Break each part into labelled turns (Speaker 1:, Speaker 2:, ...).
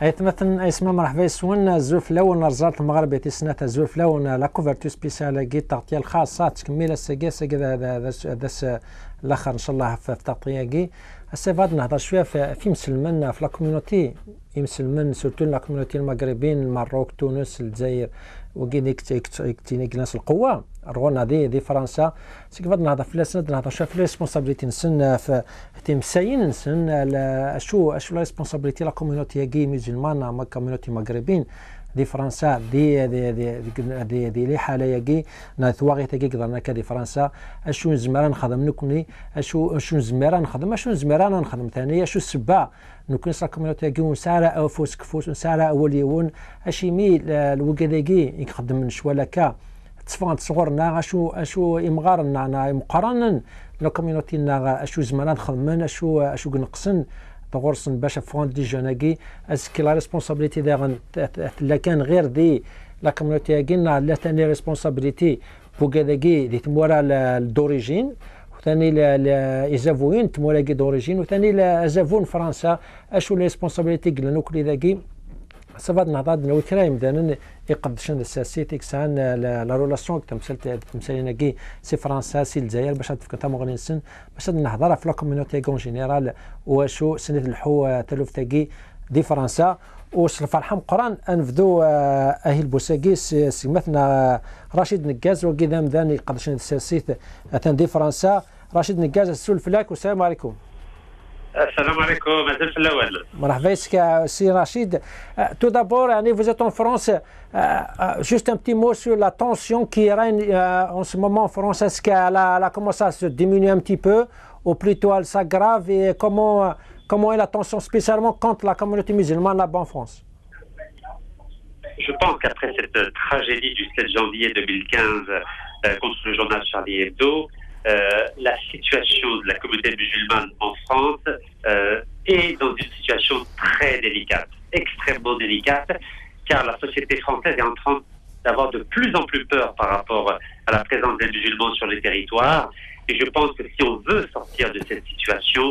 Speaker 1: مثلا اسمه مرحبا يسون الزوف الاول نرزات المغرب يتسنى الزوف الاول لا كوفرتو سبيسيال كي تغطيه الخاصه تكمل الساكي هذا الاخر ان شاء الله في التغطيه كي السيفاد نهضر شويه في مسلمن في لا كوميونيتي مسلمن سورتو لا كوميونيتي المغربيين المغرب تونس الجزائر وكينيك تينيك ناس القوه رغونا دي فرنسا سيكفاد نهضر في السند نهضر شويه في ريسبونسابيلتي نسن في تيمساين نسن شو لا ريسبونسابيلتي لا كوميونيتي كي مسلمان ما كوميونيتي مغربيين دي فرنسا دي لي حاله كي نثواغي تاكي قدرنا كدي فرنسا اشو زمرا نخدم نكوني اشو زمرا نخدم اشو زمرا نخدم ثاني اشو السبا نكون صرا كوميونيتي كي ونسارع فوس كفوس نسارع اوليون اشي مي الوكاداكي يخدم شوالكا تصفان صغرنا اشو امغارنا مقارنه لو كوميونيتي اشو زمرا نخدم اشو نقصن تغرسن باش فون دي جوناكي اسكي لا ريسبونسابيلتي داغن لا كان غير دي لا كوميونيتي كينا لا ثاني ريسبونسابيلتي بوكاداكي دي تمورا دوريجين وثاني ازافوين تمورا كي دوريجين وثاني ازافون فرنسا اشو ريسبونسابيلتي كلا نوكلي ذاكي صفات نهضر نو كرايم دان يقدشن السياسيتي كسان لا رولاسيون تمثلنا كي سي فرنسا سي الجزائر باش تفكر مغني سن باش نهضر في لا كوميونيتي كون جينيرال واشو سنه الحو تلوف تاكي دي فرنسا وش الفرحه مقران انفدو اهل بوساكيس سمثنا رشيد نكاز وكذا مدان يقدشن السياسيت ثان دي فرنسا رشيد نكاز السول فلاك والسلام عليكم.
Speaker 2: السلام عليكم مازال في الاول
Speaker 1: مرحبا بك سي رشيد. Tout d'abord, vous êtes en France. Juste un petit mot sur la tension qui règne en ce moment en France. Est-ce qu'elle a commencé à se diminuer un petit peu ou plutôt elle s'aggrave et comment est la tension spécialement contre la communauté musulmane là-bas en France?
Speaker 2: Je pense qu'après cette tragédie du 7 janvier 2015 contre le journal Charlie Hebdo, la situation de la communauté musulmane en France est dans une situation très délicate, extrêmement délicate, car la société française est en train d'avoir de plus en plus peur par rapport à la présence des musulmans sur les territoires. Et je pense que si on veut sortir de cette situation,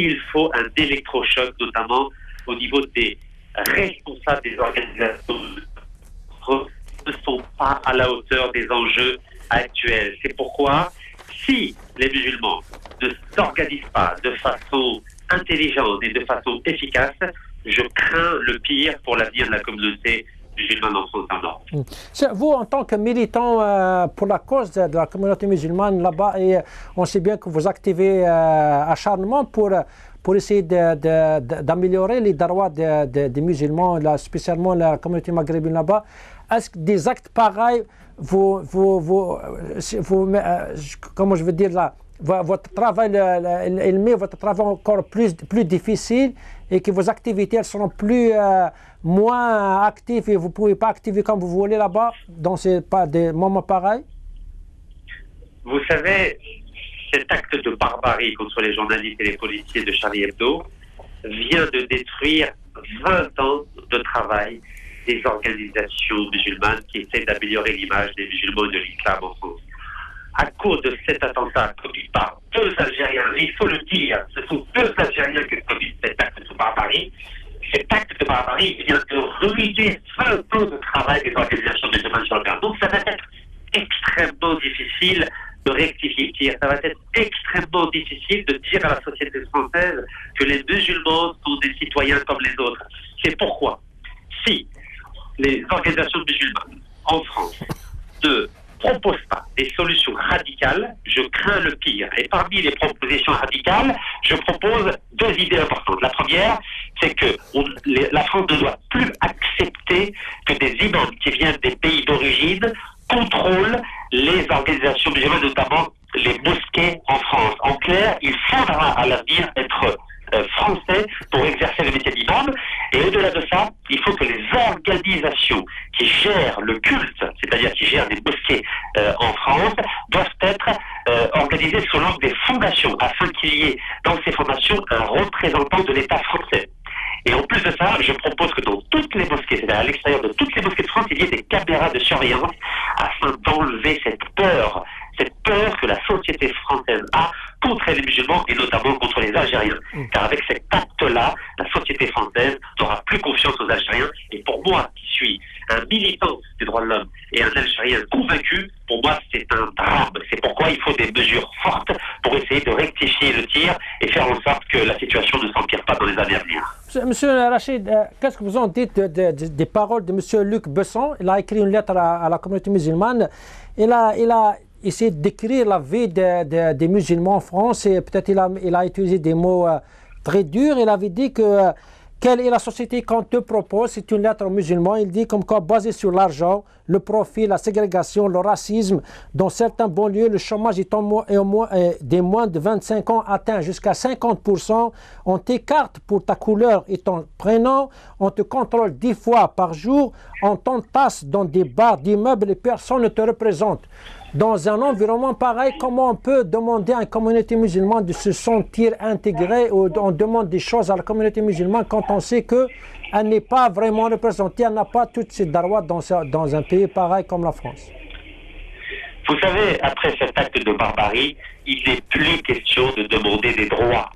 Speaker 2: il faut un électrochoc, notamment au niveau des responsables des organisations qui ne sont pas à la hauteur des enjeux actuels. C'est pourquoi si les musulmans ne s'organisent pas de façon intelligente et de façon efficace, je crains le pire pour l'avenir de la communauté musulmane en France en Nord.
Speaker 1: Vous, en tant que militant pour la cause de la communauté musulmane là-bas, et on sait bien que vous activez acharnement pour essayer d'améliorer les droits des musulmans, spécialement la communauté maghrébine là-bas, est-ce que des actes pareils comment je veux dire là, votre travail, il met votre travail encore plus difficile et que vos activités elles seront moins actives et vous ne pouvez pas activer comme vous voulez là-bas dans des moments pareils?
Speaker 2: Vous savez, cet acte de barbarie contre les journalistes et les policiers de Charlie Hebdo vient de détruire 20 ans de travail des organisations musulmanes qui essaient d'améliorer l'image des musulmans et de l'islam en France. À cause de cet attentat commis par deux Algériens, il faut le dire, ce sont deux Algériens qui ont commis cet acte de barbarie. Cet acte de barbarie vient de ruiner 20 ans de travail des organisations musulmanes sur le terrain. Donc ça va être extrêmement difficile de rectifier. Ça va être extrêmement difficile de dire à la société française que les musulmans sont des citoyens comme les autres. C'est pourquoi, si les organisations musulmanes en France ne proposent pas des solutions radicales, je crains le pire. Et parmi les propositions radicales, je propose deux idées importantes. La première, c'est que la France ne doit plus accepter que des imams qui viennent des pays d'origine contrôlent les organisations musulmanes, notamment les mosquées en France. En clair, il faudra à l'avenir être français pour exercer le métier d'imam. Et au-delà de ça, il faut que les organisations qui gèrent le culte, c'est-à-dire qui gèrent des mosquées en France, doivent être organisées sous l'angle des fondations, afin qu'il y ait dans ces fondations un représentant de l'État français. Et en plus de ça, je propose que dans toutes les mosquées, c'est-à-dire à l'extérieur de toutes les mosquées de France, il y ait des caméras de surveillance afin d'enlever cette peur que la société française a contre les musulmans et notamment contre les Algériens. Car avec cet acte-là, la société française n'aura plus confiance aux Algériens. Et pour moi, qui suis un militant des droits de l'homme et un Algérien convaincu, pour moi, c'est un drame. C'est pourquoi il faut des mesures fortes pour essayer de rectifier le tir et faire en sorte que la situation ne s'empire pas dans les années à venir.
Speaker 1: Monsieur Rachid, qu'est-ce que vous en dites des paroles de Monsieur Luc Besson? Il a écrit une lettre à la communauté musulmane. Il a essayé de décrire la vie des musulmans en France et peut-être il a utilisé des mots très durs. Il avait dit que quelle est la société qu'on te propose? C'est une lettre aux musulmans. Il dit comme quoi, basé sur l'argent, le profit, la ségrégation, le racisme, dans certains banlieues, le chômage est des moins de 25 ans atteint jusqu'à 50%. On t'écarte pour ta couleur et ton prénom. On te contrôle 10 fois par jour. On t'entasse dans des bars d'immeubles et personne ne te représente. Dans un environnement pareil, comment on peut demander à une communauté musulmane de se sentir intégrée ou on demande des choses à la communauté musulmane quand on sait qu'elle n'est pas vraiment représentée, elle n'a pas toutes ces droits dans un pays pareil comme la France?
Speaker 2: Vous savez, après cet acte de barbarie, il n'est plus question de demander des droits.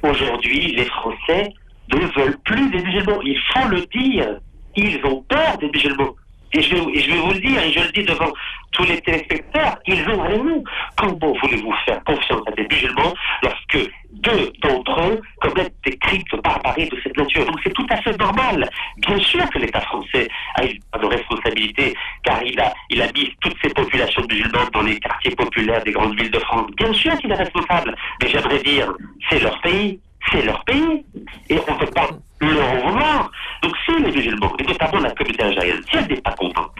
Speaker 2: Aujourd'hui, les Français ne veulent plus des musulmans. Il faut le dire. Ils ont peur des musulmans. Et je vais vous le dire, et je le dis devant tous les téléspectateurs, ils ont raison. Comment voulez-vous faire confiance à des musulmans lorsque 2 d'entre eux commettent des crimes de barbarie de cette nature? Donc c'est tout à fait normal. Bien sûr que l'État français a une part de responsabilité, car il a mis toutes ces populations musulmanes dans les quartiers populaires des grandes villes de France. Bien sûr qu'il est responsable. Mais j'aimerais dire, c'est leur pays. C'est leur pays. Et on ne peut pas leur en vouloir. Donc si les musulmans, et notamment la communauté algérienne, si elle n'est pas contente,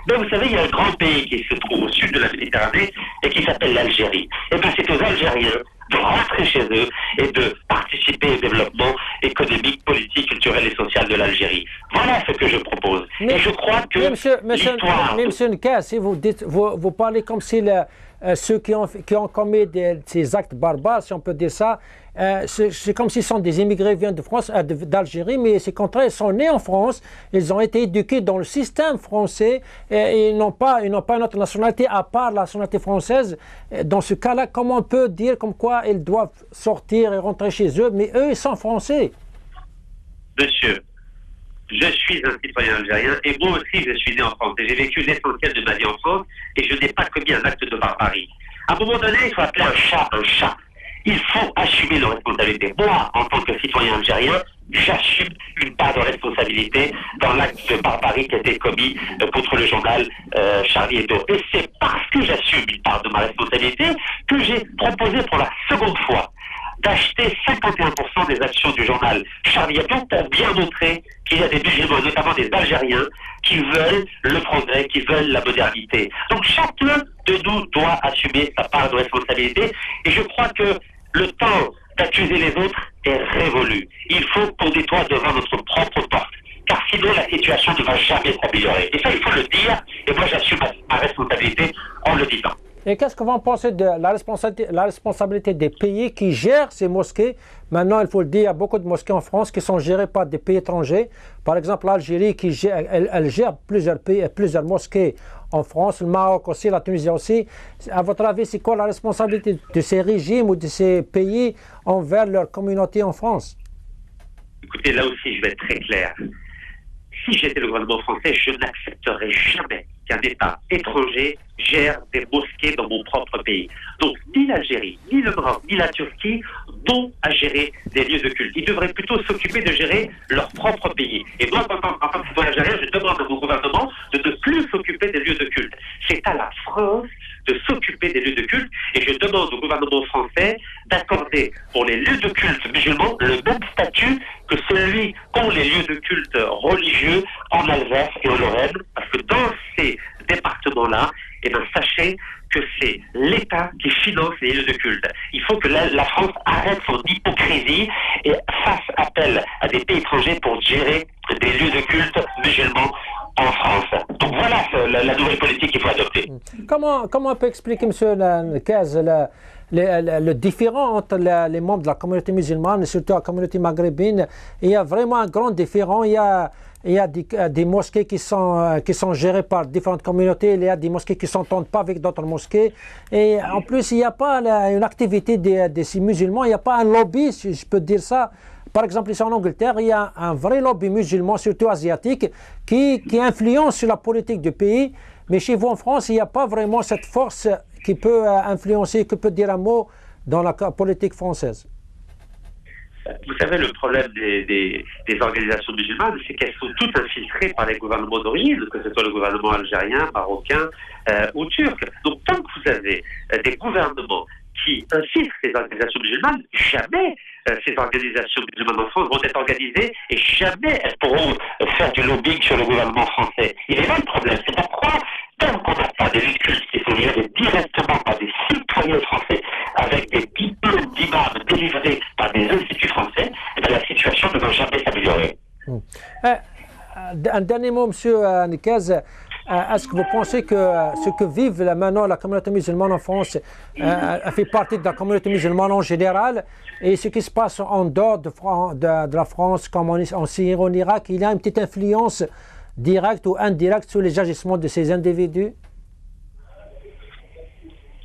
Speaker 2: ben vous savez, il y a un grand pays qui se trouve au sud de la Méditerranée et qui s'appelle l'Algérie. Et bien c'est aux Algériens de rentrer chez eux et de participer au développement économique, politique, culturel et social de l'Algérie. Voilà ce que je propose. Et je crois que
Speaker 1: Monsieur Nka, si vous parlez comme si ceux qui ont commis ces actes barbares, si on peut dire ça, c'est comme s'ils sont des immigrés qui viennent de France, d'Algérie, mais c'est contraire, ils sont nés en France, ils ont été éduqués dans le système français et ils n'ont pas une autre nationalité à part la nationalité française. Dans ce cas-là, comment on peut dire comme quoi ils doivent sortir et rentrer chez eux, mais eux, ils sont français?
Speaker 2: Monsieur, je suis un citoyen algérien et moi aussi je suis né en France et j'ai vécu l'essentiel de ma vie en France et je n'ai pas commis un acte de barbarie. À un moment donné, il faut appeler un chat un chat. Il faut assumer nos responsabilités. Moi, en tant que citoyen algérien, j'assume une part de responsabilité dans l'acte de barbarie qui a été commis contre le journal Charlie Hebdo. Et c'est parce que j'assume une part de ma responsabilité que j'ai proposé pour la seconde fois d'acheter 51% des actions du journal Charlie Hebdo pour bien montrer qu'il y a des musulmans, notamment des Algériens, qui veulent le progrès, qui veulent la modernité. Donc chacun de nous doit assumer sa part de responsabilité et je crois que le temps d'accuser les autres est révolu. Il faut qu'on nettoie devant notre propre porte, car sinon la situation ne va jamais s'améliorer. Et ça, il faut le dire, et moi j'assume ma responsabilité en le disant.
Speaker 1: Et qu'est-ce que vous en pensez de la responsabilité des pays qui gèrent ces mosquées? Maintenant, il faut le dire, il y a beaucoup de mosquées en France qui sont gérées par des pays étrangers. Par exemple, l'Algérie, elle gère plusieurs pays, plusieurs mosquées en France, le Maroc aussi, la Tunisie aussi. À votre avis, c'est quoi la responsabilité de ces régimes ou de ces pays envers leur communauté en France?
Speaker 2: Écoutez, là aussi, je vais être très clair. Si j'étais le gouvernement français, je n'accepterais jamais qu'un État étranger gère des mosquées dans mon propre pays. Donc, ni l'Algérie, ni le Maroc, ni la Turquie n'ont à gérer des lieux de culte. Ils devraient plutôt s'occuper de gérer leur propre pays. Et moi, en tant que citoyen algérien, je demande à mon gouvernement de ne plus s'occuper des lieux de culte. C'est à la France de s'occuper des lieux de culte et je demande au gouvernement français d'accorder pour les lieux de culte musulmans le même statut que celui qu'ont les lieux de culte religieux en Alsace et en Lorraine, parce que dans ces départements-là, eh bien, sachez que c'est l'État qui finance les lieux de culte. Il faut que la France arrête son hypocrisie et fasse appel à des pays étrangers pour gérer des lieux de culte musulmans en France. Donc voilà la nouvelle politique qu'il faut adopter.
Speaker 1: Comment on peut expliquer, M. Kaz, le différent entre les membres de la communauté musulmane et surtout la communauté maghrébine? Il y a vraiment un grand différent. Il y a il y a des mosquées qui sont gérées par différentes communautés, il y a des mosquées qui ne s'entendent pas avec d'autres mosquées. Et en plus, il n'y a pas une activité des musulmans, il n'y a pas un lobby, si je peux dire ça. Par exemple, ici en Angleterre, il y a un vrai lobby musulman, surtout asiatique, qui influence sur la politique du pays. Mais chez vous en France, il n'y a pas vraiment cette force qui peut influencer, qui peut dire un mot dans la politique française.
Speaker 2: Vous savez, le problème des organisations musulmanes, c'est qu'elles sont toutes infiltrées par les gouvernements d'origine, que ce soit le gouvernement algérien, marocain ou turc. Donc, tant que vous avez des gouvernements qui infiltrent ces organisations musulmanes, jamais ces organisations musulmanes en France vont être organisées et jamais elles pourront faire du lobbying sur le gouvernement français. Il est là le problème. C'est pourquoi, tant qu'on n'a pas des luttes qui sont gérées directement par des citoyens français, avec des diplômes d'imams délivrés par des instituts français, la situation ne va jamais s'améliorer.
Speaker 1: Un dernier mot, M. Nekaz. Est-ce que vous pensez que ce que vivent maintenant la communauté musulmane en France fait partie de la communauté musulmane en général, et ce qui se passe en dehors de la France, comme en Syrie, en Irak, il y a une petite influence directe ou indirecte sur les agissements de ces individus?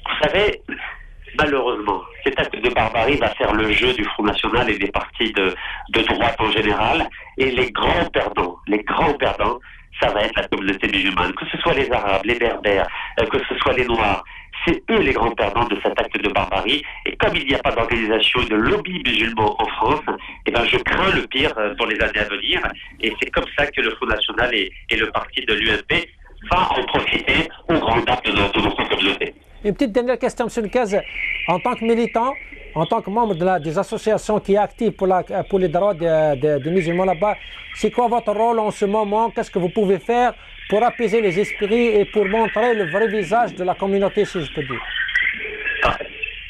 Speaker 2: Vous savez, malheureusement, cet acte de barbarie va faire le jeu du Front National et des partis de droite en général, et les grands perdants, ça va être la communauté musulmane, que ce soit les Arabes, les Berbères, que ce soit les Noirs. C'est eux les grands perdants de cet acte de barbarie. Et comme il n'y a pas d'organisation et de lobby musulman en France, eh ben je crains le pire pour les années à venir. Et c'est comme ça que le Front National et le parti de l'UMP va en profiter au grand dam de notre communauté.
Speaker 1: Une petite dernière question, M. Nekaz. En tant que militant, en tant que membre des associations qui est active pour les droits des musulmans là-bas, c'est quoi votre rôle en ce moment? Qu'est-ce que vous pouvez faire pour apaiser les esprits et pour montrer le vrai visage de la communauté, si je peux dire?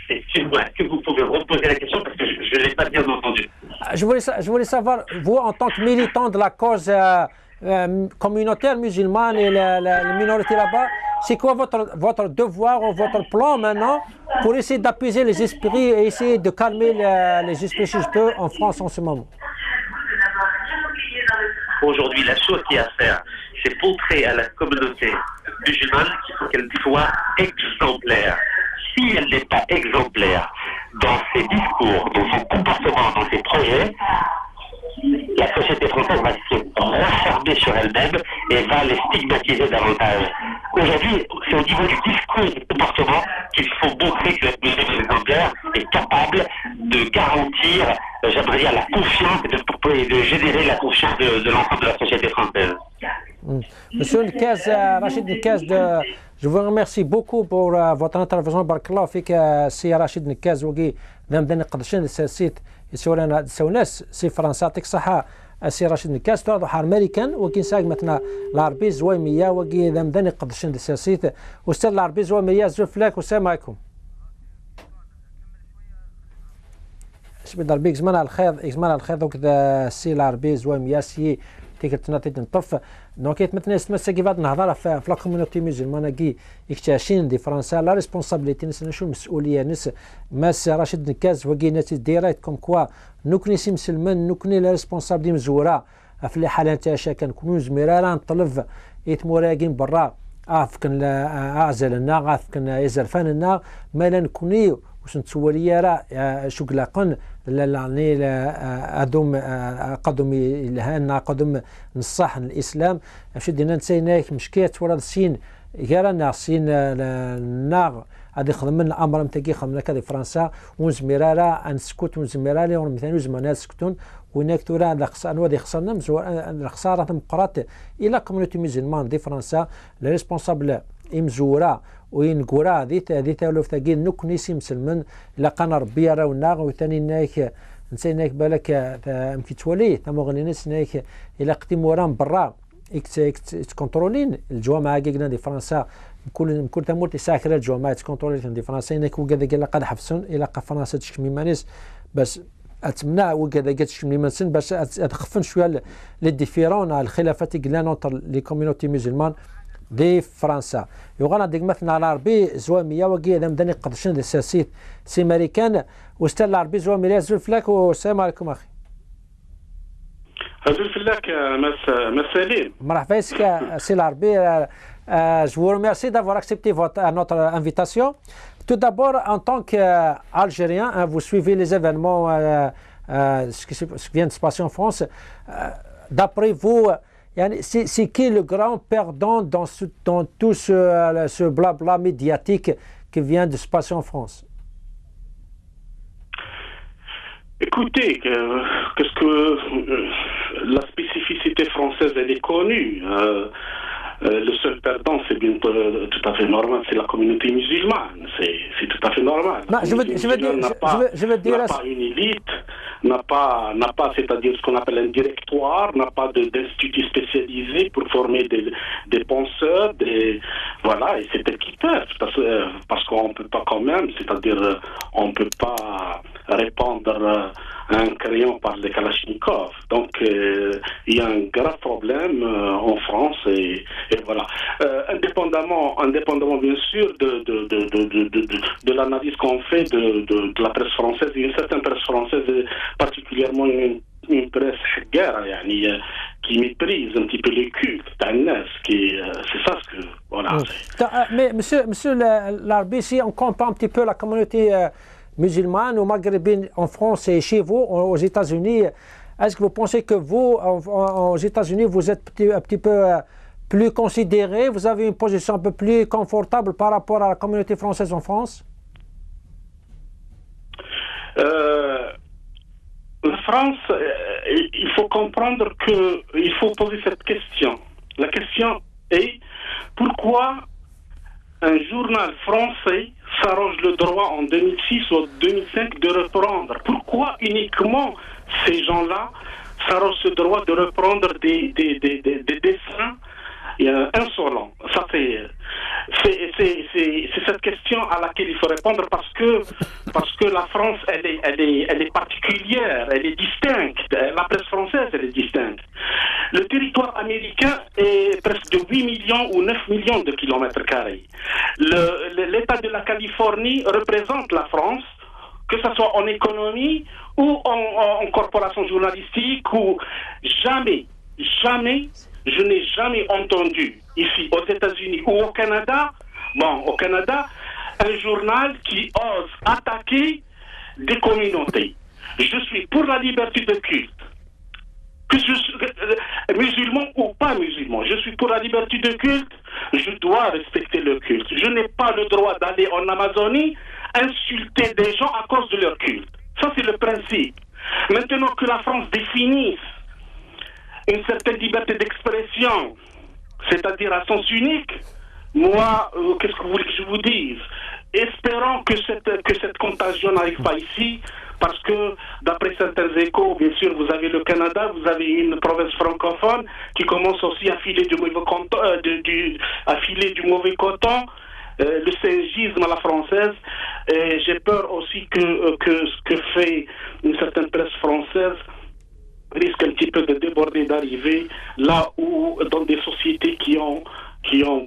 Speaker 2: Excusez-moi, est-ce que vous pouvez reposer la question parce que je ne l'ai pas bien entendu?
Speaker 1: Je voulais savoir, vous, en tant que militant de la cause communautaire musulmane et les minorités là-bas, c'est quoi votre devoir ou votre plan maintenant pour essayer d'apaiser les esprits et essayer de calmer les esprits, si je peux, en France en ce moment?
Speaker 2: Aujourd'hui, la chose qu'il y a à faire, c'est montrer à la communauté musulmane qu'il faut qu'elle soit exemplaire. Si elle n'est pas exemplaire dans ses discours, dans son comportement, dans ses projets, la société française va se refermer sur elle-même et va les stigmatiser davantage. Aujourd'hui, c'est au niveau du discours et du comportement qu'il faut montrer que le musulman exemplaire est capable de garantir, j'aimerais dire, la confiance et de générer la confiance de l'ensemble de la société française.
Speaker 1: Monsieur Nekaz, Rachid Nekaz, je vous remercie beaucoup pour votre intervention. Barakallahu fik, سي رشيد نكاز وقي ذم ذن قدشين السياسيت يسولنا سوناس سي فرنسا يعطيك الصحة. سي رشيد نكاز تراضو حار أمريكان وكي ساق مثلا العربي زويمية وقي ذم ذن قدشين السياسيت وستر العربي زويمية زوف لك والسلام عليكم. شبي ضربيك زمان على الخير وكذا سي العربي زويمية سي تيكرتنا تنطف دونك يتمثل يستمسك كيف نهضر في لا كوميونيتي مسلمانه كي يكتاشين دي فرنسا لا ريسبونسابيلتي نس شو المسؤوليه نس ماس رشيد نكاز وكيناتي ديريكت كوم كوا نكني سي مسلمان نكني لا ريسبونسابيلتي مزوره في الحاله نتاع كنكونوا زميرا نطلب يتموراكين برا عافكن اعزلنا عافكن يزرفاننا ما لا نكوني واش نتسولي راه شكلاقن يعني ادوم قدم الهنا قدم نصح الاسلام اش دينا نسيناك مشكات ولا السين غيرنا سين النار هذه خدم الامر نتاعي خدمنا كذا فرنسا ونزميرا نسكت ونزميرا مثلا زمانا سكتون وهناك ترى الخساره ودي خسرنا الخساره مقرات الى كوميونيتي مسلمان دي فرنسا لي ريسبونسابل امزورا وين كورا هذه تولف ثقيل نكني سي مسلمن لقنا ربي راونا وثاني نايك نسيناك بالك يمكن تولي ثم غنيناس نايك الى قتي موران برا كونترولين الجوامع كيكنا دي فرنسا كل تمورتي ساكره الجوامع كونترولين دي فرنسا انك وكذا قال قد حفصن الى فرنسا تشكمي مانيس بس اتمنع وكذا تشكمي مانسن باش تخفن شويه لي ديفيرون الخلافات كلان اونتر لي كوميونيتي مسلمان دي فرنسا يغانا ديك مثلا العربي زواميه وكي هذا مدني قدشن دي ساسيت سي امريكان واستل العربي زواميه زول فلاك والسلام عليكم اخي. Je vous remercie d'avoir accepté notre invitation. Tout d'abord, en tant qu'Algérien, vous suivez les événements, ce qui vient de se passer en France. D'après vous, c'est qui le grand perdant dans tout ce blabla médiatique qui vient de se passer en France?
Speaker 3: Écoutez, qu'est-ce que la spécificité française, elle est connue. Le seul perdant, c'est bien tout à fait normal, c'est la communauté musulmane. C'est tout à fait normal.
Speaker 1: Je veux dire,
Speaker 3: n'a pas une élite, n'a pas, c'est-à-dire ce qu'on appelle un directoire, n'a pas d'institut spécialisé pour former des penseurs, voilà, et c'est eux qui peuvent, parce qu'on ne peut pas quand même, c'est-à-dire on ne peut pas répandre un crayon par les Kalachnikov. Donc il y a un grave problème en France et voilà. Indépendamment bien sûr de l'analyse qu'on fait de la presse française, il y a une certaine presse française, particulièrement une presse guerre, qui méprise un petit peu les cultes d'Agnès, c'est ça ce que voilà.
Speaker 1: Mais monsieur Larbi, si on compare un petit peu la communauté musulmane ou maghrébine en France et chez vous, aux États-Unis, est-ce que vous pensez que vous, aux États-Unis, vous êtes un petit peu plus considéré, vous avez une position un peu plus confortable par rapport à la communauté française en France?
Speaker 3: La France, il faut comprendre qu'il faut poser cette question. La question est pourquoi un journal français s'arroge le droit en 2006 ou 2005 de reprendre? Pourquoi uniquement ces gens-là s'arrogent ce droit de reprendre des dessins insolents? Ça, c'est cette question à laquelle il faut répondre parce que la France, elle est particulière, elle est distincte. La presse française, elle est distincte. Le territoire américain est presque de 8 millions ou 9 millions de kilomètres carrés. L'État de la Californie représente la France, que ce soit en économie ou en corporation journalistique, ou jamais, je n'ai jamais entendu ici aux États-Unis ou au Canada, un journal qui ose attaquer des communautés. Je suis pour la liberté de culte. Que je suis musulman ou pas musulman, je suis pour la liberté de culte, je dois respecter le culte. Je n'ai pas le droit d'aller en Amazonie insulter des gens à cause de leur culte. Ça, c'est le principe. Maintenant que la France définisse une certaine liberté d'expression, c'est-à-dire à sens unique, moi, qu'est-ce que vous voulez que je vous dise? Espérons que cette contagion n'arrive pas ici, parce que d'après certains échos, bien sûr, vous avez le Canada, vous avez une province francophone qui commence aussi à filer du mauvais coton, le singisme à la française. Et j'ai peur aussi que ce que fait une certaine presse française risque un petit peu de déborder, d'arriver là où, dans des sociétés qui ont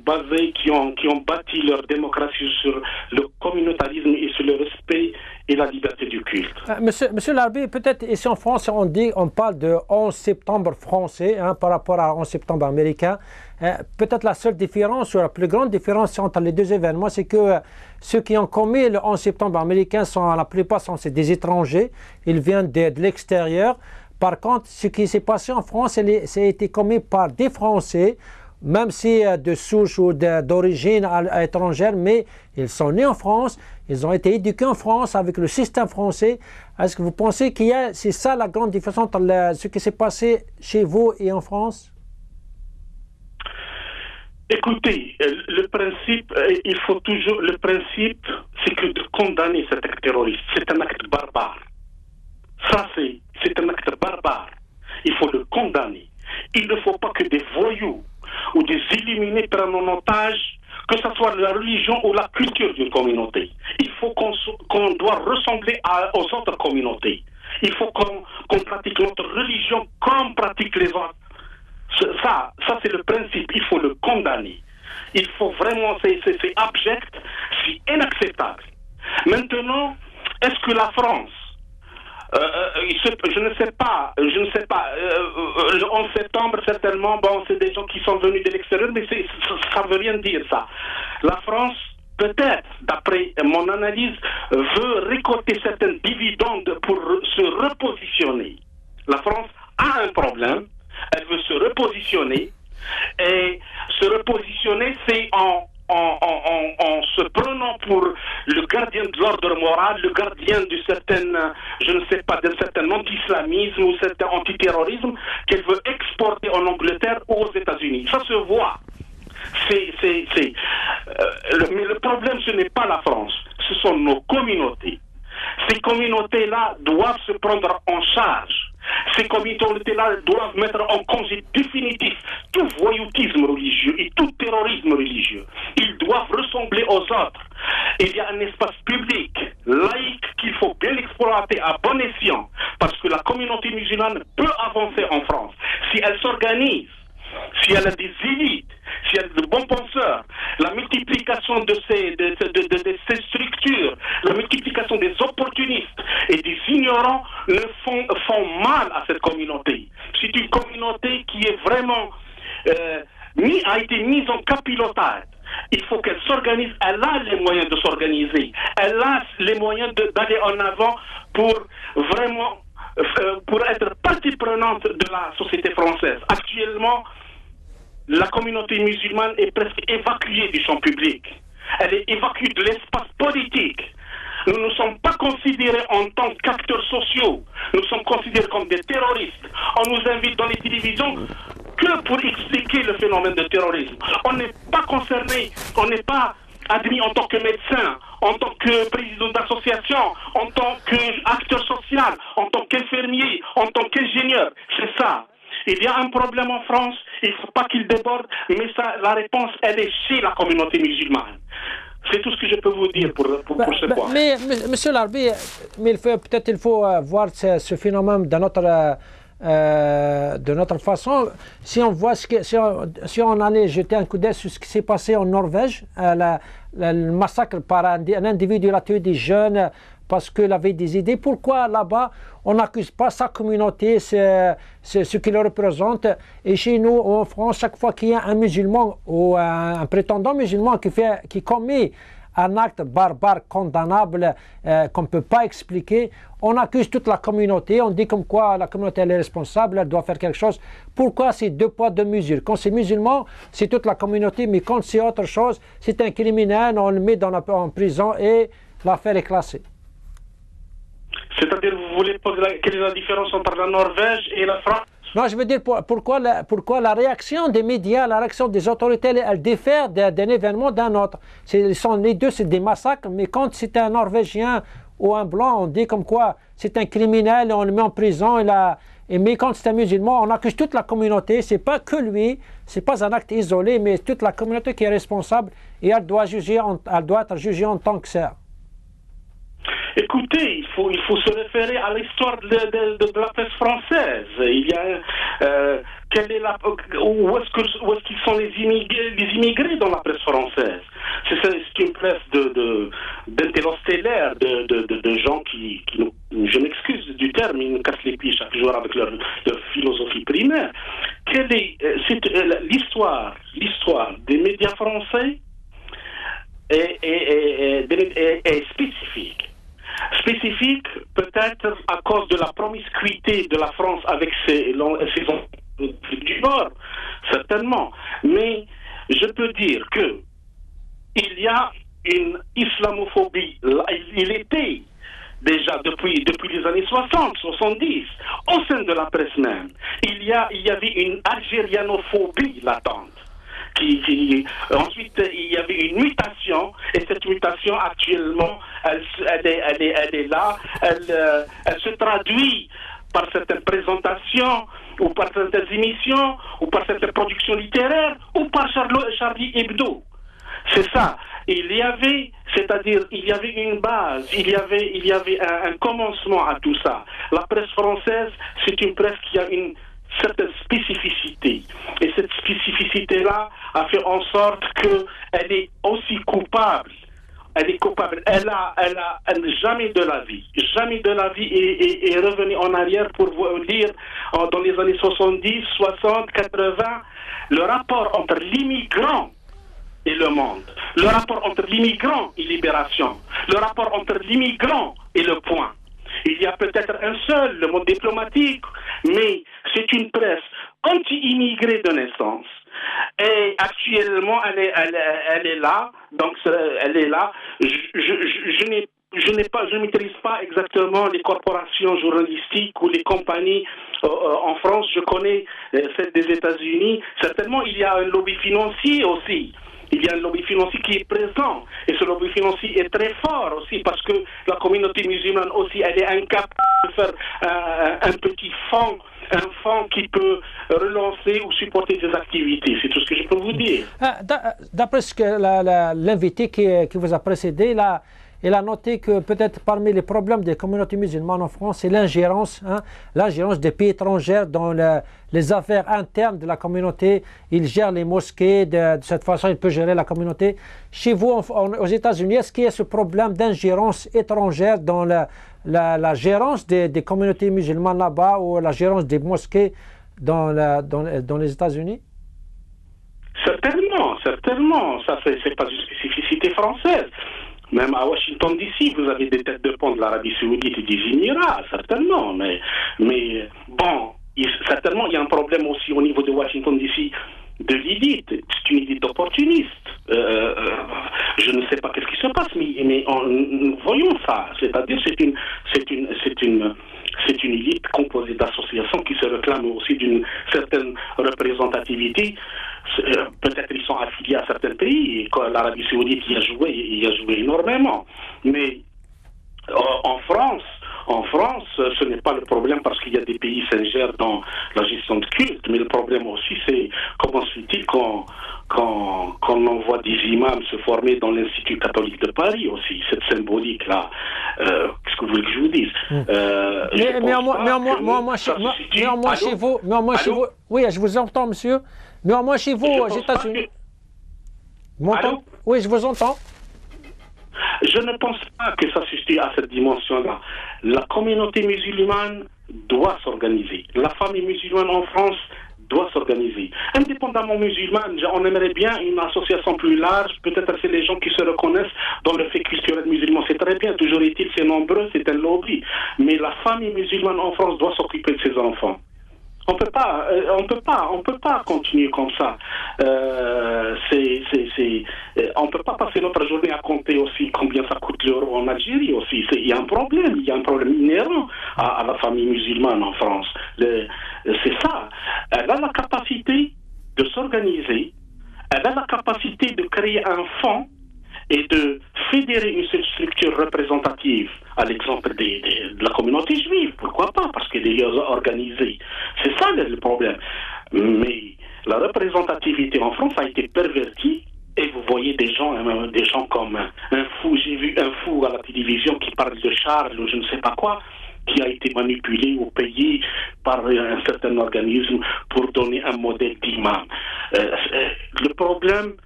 Speaker 3: bâti leur démocratie sur le communautarisme et sur le respect et la liberté du culte.
Speaker 1: Monsieur Larbi, peut-être ici en France, on parle de 11 septembre français par rapport à 11 septembre américain. Peut-être la seule différence ou la plus grande différence entre les deux événements, c'est que ceux qui ont commis le 11 septembre américain, la plupart sont des étrangers, ils viennent de l'extérieur. Par contre, ce qui s'est passé en France, ça a été commis par des Français, même si de souche ou d'origine étrangère, mais ils sont nés en France, ils ont été éduqués en France avec le système français. Est-ce que vous pensez c'est ça la grande différence entre ce qui s'est passé chez vous et en France?
Speaker 3: Écoutez, le principe, c'est que de condamner cet acte terroriste, c'est un acte barbare. Ça, c'est un acte barbare. Il faut le condamner. Il ne faut pas que des voyous ou des illuminés prennent en otage, que ce soit la religion ou la culture d'une communauté. Il faut qu'on doit ressembler aux autres communautés. Il faut qu'on pratique notre religion comme pratiquent les autres. Ça c'est le principe. Il faut le condamner. Il faut vraiment, c'est abject, c'est inacceptable. Maintenant, est-ce que la France Je ne sais pas. Le 11 septembre, certainement, bon, c'est des gens qui sont venus de l'extérieur, mais ça ne veut rien dire, ça. La France, peut-être, d'après mon analyse, veut récolter certains dividendes pour se repositionner. La France a un problème, elle veut se repositionner, et se repositionner, c'est en se prenant pour le gardien de l'ordre moral, le gardien du certain, je ne sais pas, d'un certain anti-islamisme ou certain antiterrorisme qu'elle veut exporter en Angleterre ou aux États-Unis. Ça se voit. Mais le problème, ce n'est pas la France, ce sont nos communautés. Ces communautés-là doivent se prendre en charge. Ces communautés-là doivent mettre en congé définitif tout voyoutisme religieux et tout terrorisme religieux. Ils doivent ressembler aux autres. Il y a un espace public, laïque, qu'il faut bien exploiter à bon escient, parce que la communauté musulmane peut avancer en France. Si elle s'organise, si elle a des élites, si elle a de bons penseurs, la multiplication de ces structures, la multiplication des opportunistes et des ignorants font mal à cette communauté. C'est une communauté qui est vraiment a été mise en capillotage. Il faut qu'elle s'organise. Elle a les moyens de s'organiser. Elle a les moyens d'aller en avant pour vraiment pour être partie prenante de la société française. Actuellement, la communauté musulmane est presque évacuée du champ public. Elle est évacuée de l'espace politique. Nous ne sommes pas considérés en tant qu'acteurs sociaux. Nous sommes considérés comme des terroristes. On nous invite dans les télévisions que pour expliquer le phénomène de terrorisme. On n'est pas concerné, on n'est pas admis en tant que médecin, en tant que président d'association, en tant qu'acteur social, en tant qu'infirmier, en tant qu'ingénieur. C'est ça. Il y a un problème en France, il ne faut pas qu'il déborde, mais ça, la réponse, elle est chez la communauté musulmane. C'est tout ce que je peux vous dire pour ce point.
Speaker 1: Mais, monsieur Larbi, peut-être il faut voir ce phénomène de notre façon. Si on voit si on allait jeter un coup d'œil sur ce qui s'est passé en Norvège, le massacre par un individu, il a tué des jeunes parce qu'il avait des idées. Pourquoi là-bas on n'accuse pas sa communauté, ce qui le représente? Et chez nous, en France, chaque fois qu'il y a un musulman ou un prétendant musulman qui commet un acte barbare, condamnable, qu'on ne peut pas expliquer, on accuse toute la communauté, on dit comme quoi la communauté elle est responsable, elle doit faire quelque chose. Pourquoi c'est deux poids, deux mesures? Quand c'est musulman, c'est toute la communauté, mais quand c'est autre chose, c'est un criminel, on le met en prison et l'affaire est classée.
Speaker 3: C'est-à-dire, vous voulez poser quelle est la différence entre la Norvège et la France?
Speaker 1: Non, je veux dire, pourquoi la réaction des médias, la réaction des autorités, elle diffère d'un événement d'un autre. Les deux, c'est des massacres, mais quand c'est un Norvégien ou un Blanc, on dit comme quoi c'est un criminel, on le met en prison, mais quand c'est un musulman, on accuse toute la communauté, c'est pas que lui, c'est pas un acte isolé, mais toute la communauté qui est responsable et elle doit être jugée en tant que ça.
Speaker 3: Écoutez, il faut se référer à l'histoire de la presse française. Il y a où est-ce qu'ils sont les immigrés dans la presse française? C'est une presse d'intellostellaires, de gens qui je m'excuse du terme, ils nous cassent les pieds chaque jour avec leur philosophie primaire. Quelle est l'histoire des médias français est spécifique. Spécifique peut-être à cause de la promiscuité de la France avec ses du Nord, certainement. Mais je peux dire que il y a une islamophobie. Il était déjà depuis les années 60, 70, au sein de la presse même. Il y avait une algérianophobie latente. Ensuite, il y avait une mutation, et cette mutation, actuellement, elle est là, elle se traduit par certaines présentations, ou par certaines émissions, ou par certaines productions littéraires, ou par Charlie Hebdo. C'est ça. Il y avait une base, il y avait un commencement à tout ça. La presse française, c'est une presse qui a une certaine spécificité. Et cette spécificité-là a fait en sorte qu'elle est aussi coupable elle est coupable. Elle jamais de la vie, est revenue en arrière pour vous dire, dans les années 70, 60, 80, le rapport entre l'immigrant et le monde, le rapport entre l'immigrant et Libération, le rapport entre l'immigrant et le point. Il y a peut-être un seul, le monde diplomatique, mais c'est une presse anti-immigrée de naissance. Et actuellement, elle est là. Donc, elle est là. Je ne maîtrise pas exactement les corporations journalistiques ou les compagnies en France. Je connais celle des États-Unis. Certainement, il y a un lobby financier aussi. Il y a un lobby financier qui est présent. Et ce lobby financier est très fort aussi parce que la communauté musulmane aussi, elle est incapable de faire un petit fonds, un fonds qui peut relancer ou supporter des activités. C'est tout ce que je peux vous dire.
Speaker 1: D'après ce que l'invité qui vous a précédé, là, il a noté que peut-être parmi les problèmes des communautés musulmanes en France, c'est l'ingérence des pays étrangers dans les affaires internes de la communauté. Ils gèrent les mosquées, de cette façon, ils peuvent gérer la communauté. Chez vous, aux États-Unis, est-ce qu'il y a ce problème d'ingérence étrangère dans la gérance des communautés musulmanes là-bas ou la gérance des mosquées dans les États-Unis?
Speaker 3: Certainement. Ça, c'est pas une spécificité française. Même à Washington DC, vous avez des têtes de pont de l'Arabie Saoudite et des Émirats, certainement. Mais bon, certainement, il y a un problème aussi au niveau de Washington DC de l'élite. C'est une élite opportuniste. Je ne sais pas qu'est-ce qui se passe, mais voyons ça. C'est-à-dire, c'est une élite composée d'associations qui se réclament aussi d'une certaine représentativité. Peut-être ils sont affiliés à certains pays, et l'Arabie Saoudite y a joué énormément. Mais en France, ce n'est pas le problème parce qu'il y a des pays s'ingèrent dans la gestion de culte, mais le problème aussi, c'est comment se fait-il qu'on envoie des imams se former dans l'Institut catholique de Paris aussi, cette symbolique-là. Qu'est-ce que vous voulez que je vous dise?
Speaker 1: Néanmoins, chez vous, oui, je vous entends, monsieur. Néanmoins, chez vous, aux États-Unis. Oui, je vous entends.
Speaker 3: Je ne pense pas que ça suffit à cette dimension-là. La communauté musulmane doit s'organiser. La famille musulmane en France doit s'organiser. Indépendamment musulmane, on aimerait bien une association plus large. Peut-être c'est les gens qui se reconnaissent dans le fait culturel musulman. C'est très bien. Toujours est-il, c'est nombreux, c'est un lobby. Mais la famille musulmane en France doit s'occuper de ses enfants. On peut pas continuer comme ça. On peut pas passer notre journée à compter aussi combien ça coûte l'euro en Algérie aussi. Il y a un problème inhérent à la famille musulmane en France. C'est ça. Elle a la capacité de s'organiser. Elle a la capacité de créer un fonds et de fédérer une seule structure représentative, à l'exemple de la communauté juive, pourquoi pas, parce qu'elle est organisée. C'est ça le problème. Mais la représentativité en France a été pervertie, et vous voyez des gens comme un fou, j'ai vu un fou à la télévision qui parle de Charles ou je ne sais pas quoi, qui a été manipulé ou payé par un certain organisme pour donner un modèle d'imam. Le problème,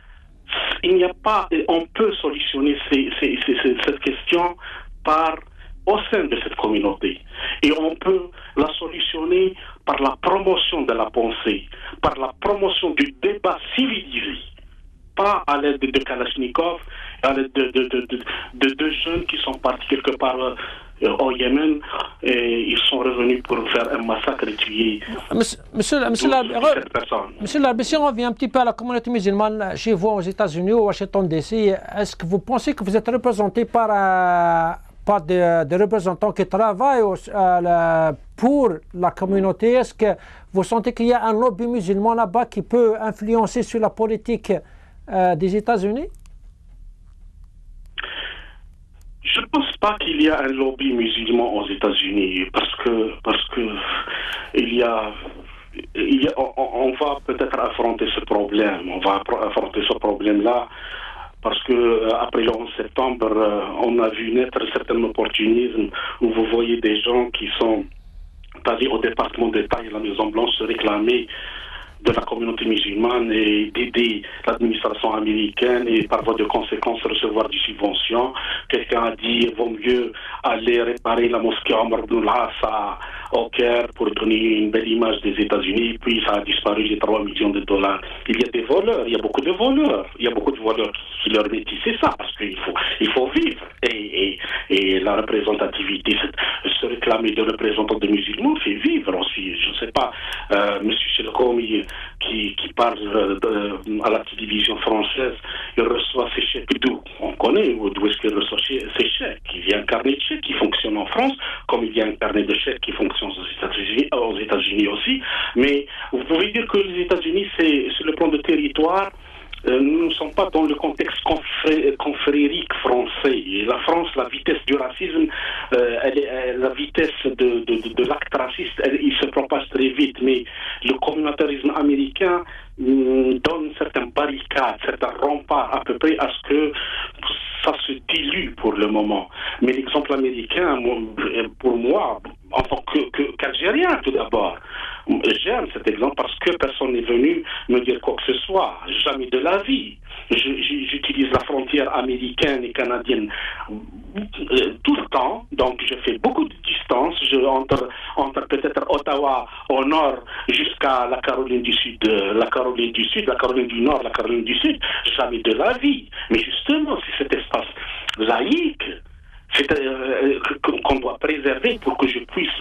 Speaker 3: on peut solutionner cette question au sein de cette communauté. Et on peut la solutionner par la promotion de la pensée, par la promotion du débat civilisé, pas à l'aide de Kalachnikov, à l'aide de deux jeunes qui sont partis quelque part au Yémen et ils sont revenus pour faire un massacre et tuer
Speaker 1: Monsieur Larbi, si on revient un petit peu à la communauté musulmane chez vous aux États-Unis ou à Washington DC, est-ce que vous pensez que vous êtes représenté par des représentants qui travaillent pour la communauté? Est-ce que vous sentez qu'il y a un lobby musulman là-bas qui peut influencer sur la politique des États-Unis?
Speaker 3: Je ne pense pas qu'il y a un lobby musulman aux États-Unis parce que on va peut-être affronter ce problème. On va affronter ce problème-là parce que après le 11 septembre, on a vu naître un certain opportunisme où vous voyez des gens qui sont allés au département d'État et à la Maison Blanche se réclamer de la communauté musulmane et d'aider l'administration américaine et par voie de conséquence recevoir des subventions. Quelqu'un a dit qu'il vaut mieux aller réparer la mosquée Omar ibn al-As au Caire pour donner une belle image des États-Unis, puis ça a disparu les 3 millions de dollars. Il y a des voleurs, il y a beaucoup de voleurs, qui leur métier c'est ça, parce qu'il faut vivre. Et la représentativité, se réclamer de représentants de musulmans fait vivre aussi. Je ne sais pas, M. Chelkomi qui parle à la télévision française, il reçoit ses chèques d'où? On connaît d'où est-ce qu'il reçoit ses chèques. Il y a un carnet de chèques qui fonctionne en France, comme il y a un carnet de chèques qui fonctionne aux États-Unis aussi. Mais vous pouvez dire que les États-Unis, c'est sur le plan de territoire, nous ne sommes pas dans le contexte confrérique français. Et la France, la vitesse du racisme, la vitesse de l'acte raciste, il se propage très vite. Mais le communautarisme américain donne certaines barricades, certains remparts à peu près à ce que ça se dilue pour le moment. Mais l'exemple américain, pour moi, en tant qu'Algérien tout d'abord, j'aime cet exemple parce que personne n'est venu me dire quoi que ce soit, jamais de la vie. J'utilise la frontière américaine et canadienne tout le temps, donc je fais beaucoup de distance, entre peut-être Ottawa au nord jusqu'à la Caroline du Sud, la Caroline du Nord, la Caroline du Sud, jamais de la vie. Mais justement, c'est cet espace laïque qu'on doit préserver pour que je puisse,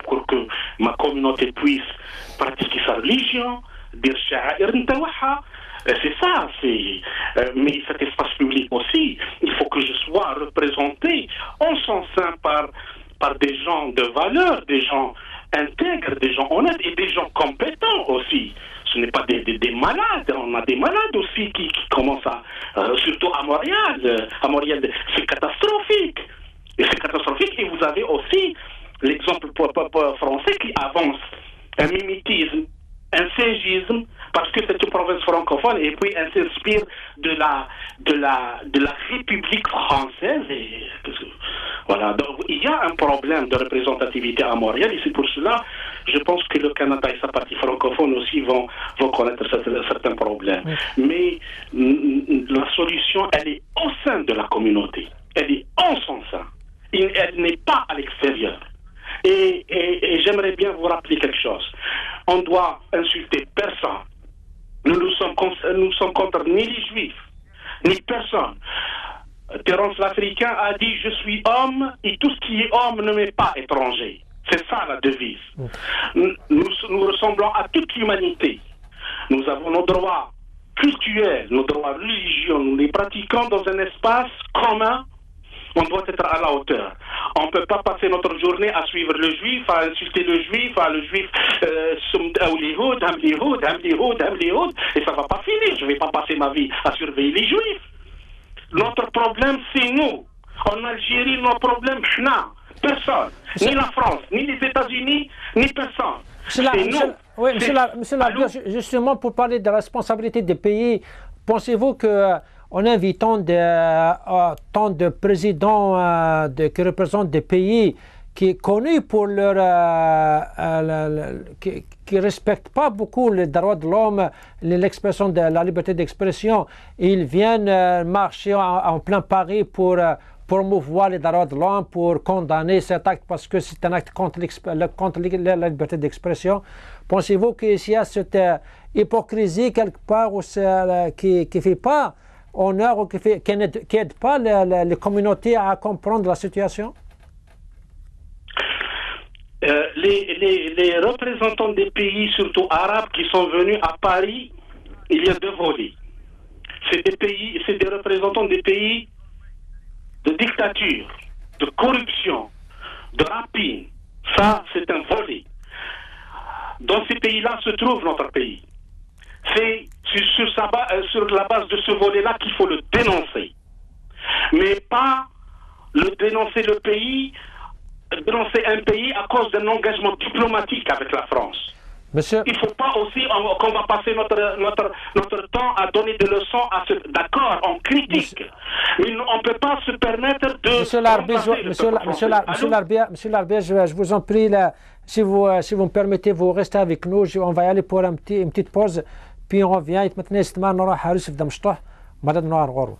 Speaker 3: pour que ma communauté puisse pratiquer sa religion, dire sha'air ntawaha. C'est ça, mais cet espace public aussi, il faut que je sois représenté en son sein par des gens de valeur, des gens intègres, des gens honnêtes et des gens compétents aussi. Ce n'est pas des malades, on a des malades aussi qui commencent surtout à Montréal. À Montréal, c'est catastrophique. Et c'est catastrophique. Et vous avez aussi l'exemple français qui avance un mimétisme, un singisme, parce que c'est une province francophone, et puis elle s'inspire de la République française. Voilà, donc il y a un problème de représentativité à Montréal, et c'est pour cela, je pense que le Canada et sa partie francophone aussi vont connaître certains problèmes. Mais la solution, elle est au sein de la communauté, elle est en son sein, elle n'est pas à l'extérieur. Et j'aimerais bien vous rappeler quelque chose. On doit insulter personne. Nous sommes contre ni les juifs, ni personne. Terence l'Africain a dit « Je suis homme et tout ce qui est homme ne m'est pas étranger ». C'est ça la devise. Nous ressemblons à toute l'humanité. Nous avons nos droits culturels, nos droits religieux. Nous les pratiquons dans un espace commun. On doit être à la hauteur. On ne peut pas passer notre journée à suivre le juif, à insulter le juif, et ça ne va pas finir. Je ne vais pas passer ma vie à surveiller les juifs. Notre problème, c'est nous. En Algérie, notre problème, personne. Ni la France, ni les États-Unis, ni personne.
Speaker 1: Monsieur Labia, justement, pour parler de la responsabilité des pays, pensez-vous que en invitant tant de présidents qui représentent des pays qui sont connus pour leur qui respectent pas beaucoup les droits de l'homme, l'expression de la liberté d'expression, ils viennent marcher en plein Paris pour promouvoir les droits de l'homme, pour condamner cet acte parce que c'est un acte contre la liberté d'expression. Pensez-vous qu'il y a cette hypocrisie quelque part qui ne fait pas honneur ou qui n'aide pas les communautés à comprendre la situation?
Speaker 3: Les représentants des pays, surtout arabes, qui sont venus à Paris, il y a deux volets. C'est des représentants des pays de dictature, de corruption, de rapine. Ça, c'est un volet. Dans ces pays-là se trouve notre pays. C'est sur la base de ce volet-là qu'il faut le dénoncer. Mais pas dénoncer un pays à cause d'un engagement diplomatique avec la France.
Speaker 1: Monsieur.
Speaker 3: Il ne faut pas aussi qu'on va passer notre temps à donner des leçons à ce. D'accord, on critique. Mais on ne peut pas se permettre de.
Speaker 1: Monsieur Larbia, je vous en prie, là, si vous me permettez, vous restez avec nous. On va y aller pour une petite pause. Puis on revient. Maintenant, استمع نروح حارس في دمشق. مدد نوار غورو.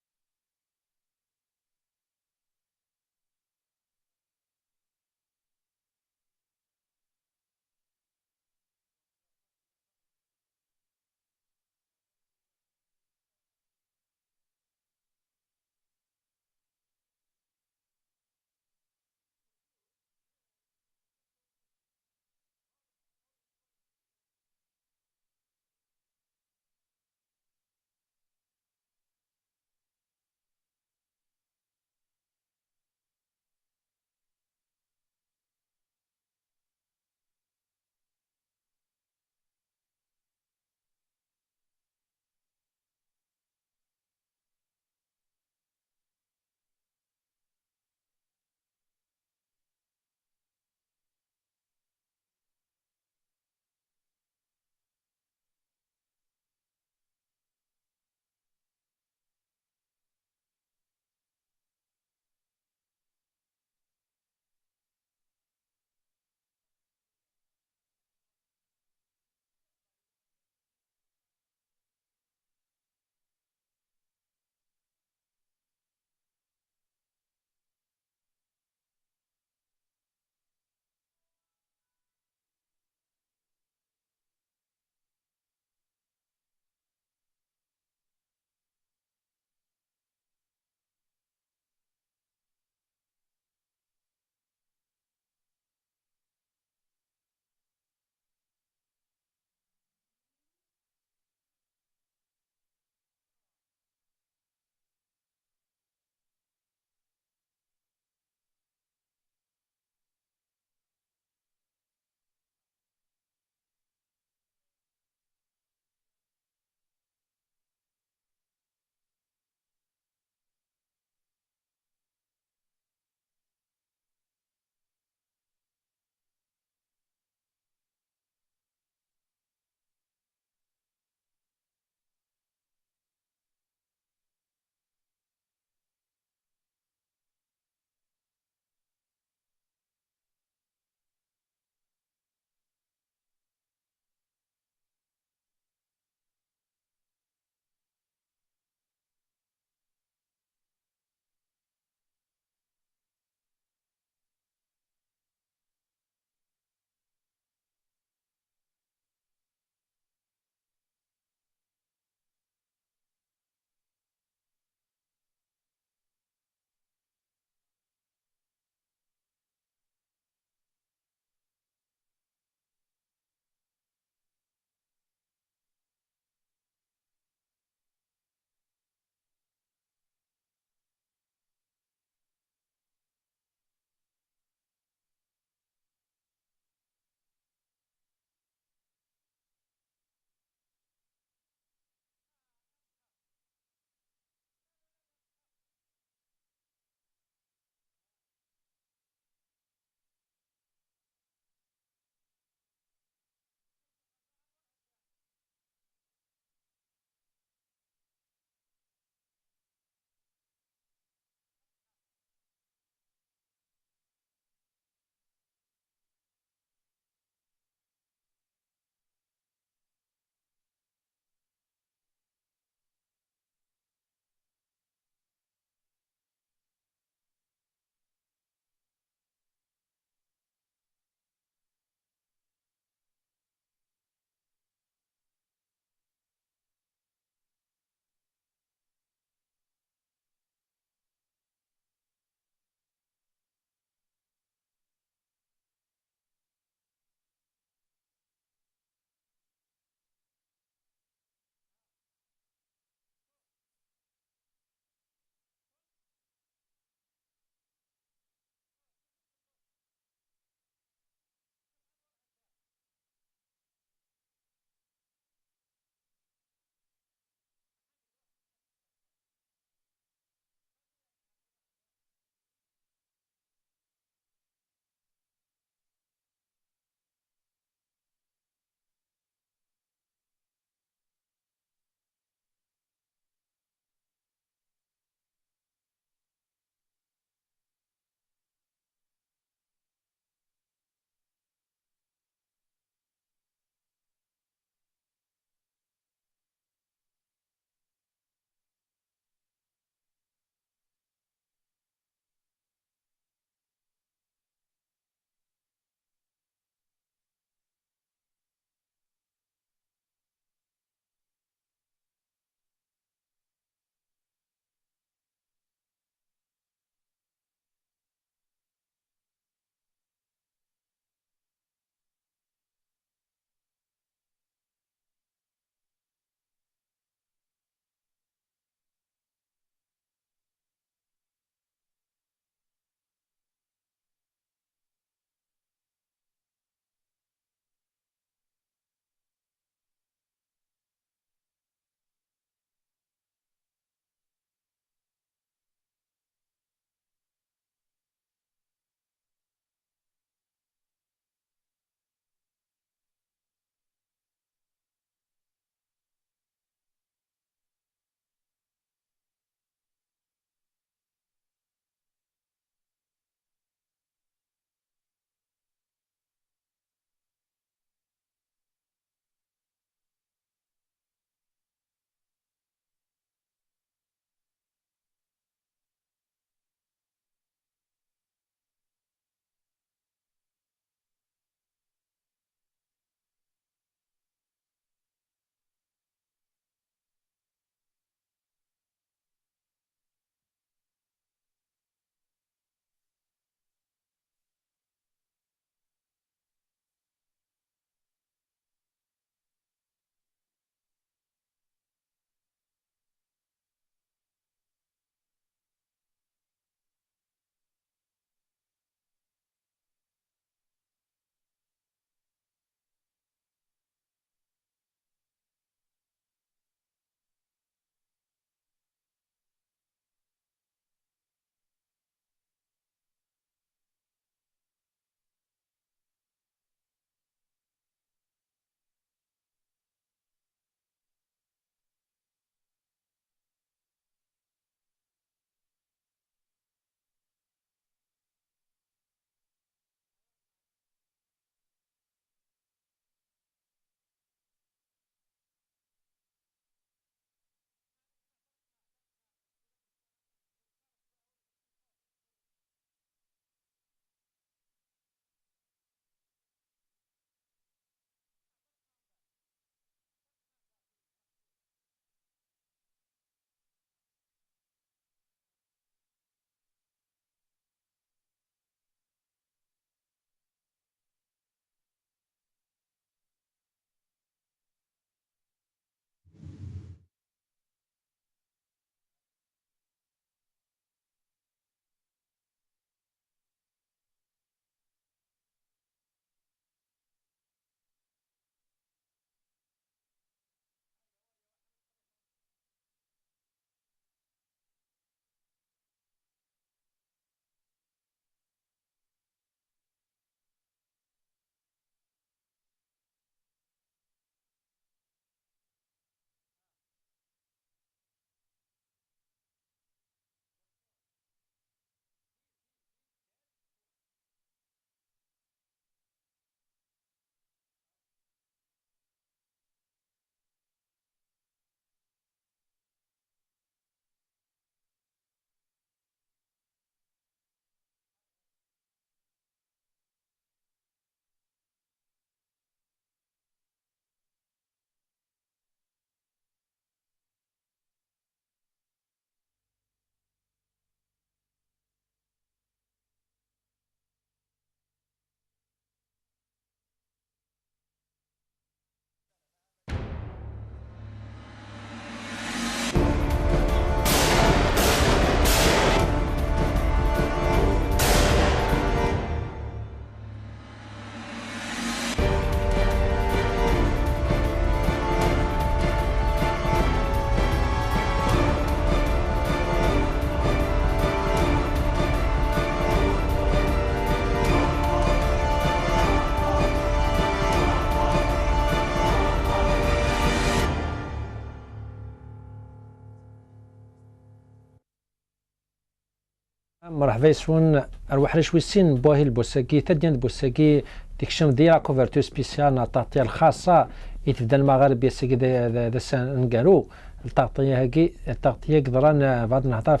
Speaker 1: مرحبا يسون أروح لشويسين بوهي البوساكي تدين البوساكي تكشم ديال كوفرتو سبيسيال التغطية الخاصة يتبدا المغاربة ساكي ذا نقالو التغطية هاكي التغطية قدران بعض النهضار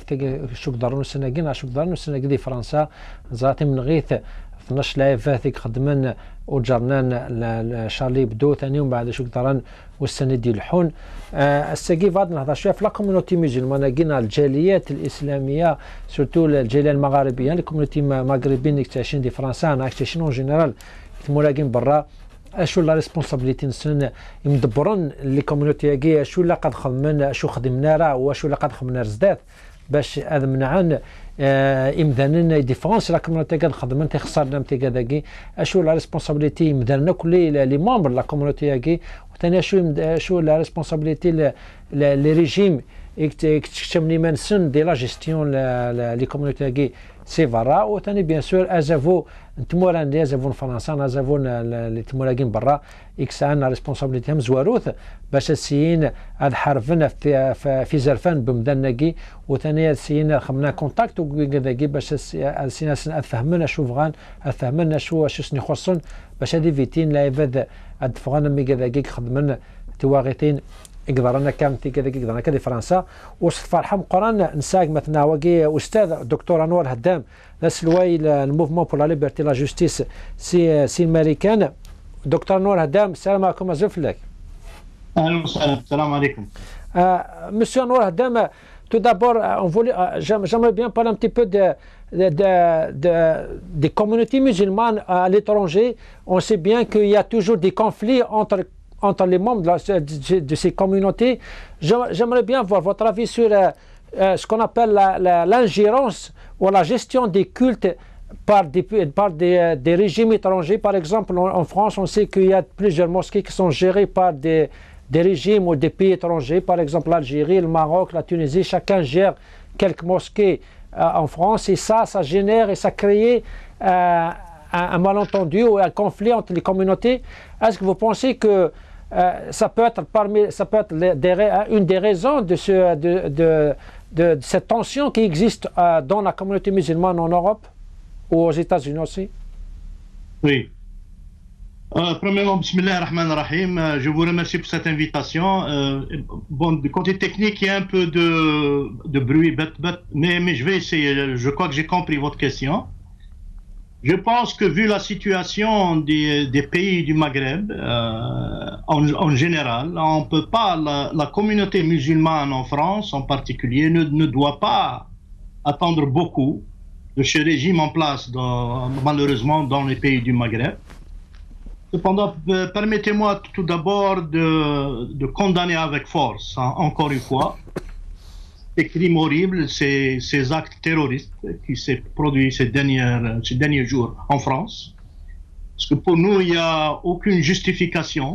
Speaker 1: شو قدرانو سناكين شو قدرانو سناكي دي فرنسا زراتي من غيث 12 لاعب فاتك خدمن وجرنان شارلي بدو ثاني ومن بعد شو قدران والسنة ديال الحون الساقي بعض النهضار شويه في لا كوميونيتي ميزيلمان كينا الجاليات الاسلاميه سورتو الجاليه المغاربيه الكوميونيتي مغربيين اللي تعيشين دي فرنسا انا تعيشين اون جينيرال مراقين برا اشو لا ريسبونسابيلتي نسن يمدبرن لي كوميونيتي كي اشو لا قد خدمنا اشو خدمنا راه واشو لا قد خدمنا رزدات باش هذا منعن امداننا ديفونس لا كوميونيتي قد خدمنا تخسرنا متي كذاكي اشو لا ريسبونسابيلتي امداننا كل لي ممبر لا كوميونيتي كي وثاني شو لا ريسبونسابيلتي لي ريجيم اكتشمني منسن دي لا جيستيون لي كوميونيتي كي سي فرا وثاني بيان سور ازافو نتمورا ندي ازافو فرنسا ازافو اللي تموراكين برا اكس عندنا ريسبونسابيلتي مزواروث باش السيين هاد حرفنا في زرفان بمدنكي وثاني السيين خمنا كونتاكت وكذاكي باش السيين فهمنا شو فغان فهمنا شو سني خصن باش هادي فيتين لايفاد هاد فغان مي كذاكي خدمنا تواغيتين قدرنا كامتي كذاكي قدرنا كدي فرنسا وصف فرحه مقران نساق مثلا واقي استاذ الدكتور انور هدام لسلواي الموفمون بور لا ليبرتي لا جوستيس سي امريكان دكتور انور هدام السلام عليكم ازف لك
Speaker 4: اهلا وسهلا السلام عليكم
Speaker 1: monsieur انور هدام tout d'abord j'aimerais bien parler un petit peu des communautés musulmanes à l'étranger. On sait bien qu'il y a toujours des conflits entre les membres de ces communautés. J'aimerais bien voir votre avis sur ce qu'on appelle l'ingérence ou la gestion des cultes par des régimes étrangers. Par exemple, en France, on sait qu'il y a plusieurs mosquées qui sont gérées par des régimes ou des pays étrangers. Par exemple, l'Algérie, le Maroc, la Tunisie, chacun gère quelques mosquées en France. Et ça génère et ça crée un malentendu ou un conflit entre les communautés. Est-ce que vous pensez que ça peut être une des raisons de cette tension qui existe dans la communauté musulmane en Europe ou aux États-Unis aussi?
Speaker 4: Oui. Premièrement, Bismillah ar-Rahman ar-Rahim, je vous remercie pour cette invitation. Bon, du côté technique, il y a un peu de bruit, mais je vais essayer. Je crois que j'ai compris votre question. Je pense que vu la situation des pays du Maghreb, en général, on peut pas, la communauté musulmane en France en particulier ne doit pas attendre beaucoup de ce régime en place, malheureusement, dans les pays du Maghreb. Cependant, permettez-moi tout d'abord de condamner avec force, encore une fois, ces crimes horribles, ces actes terroristes qui s'est produits ces derniers jours en France. Parce que pour nous, il n'y a aucune justification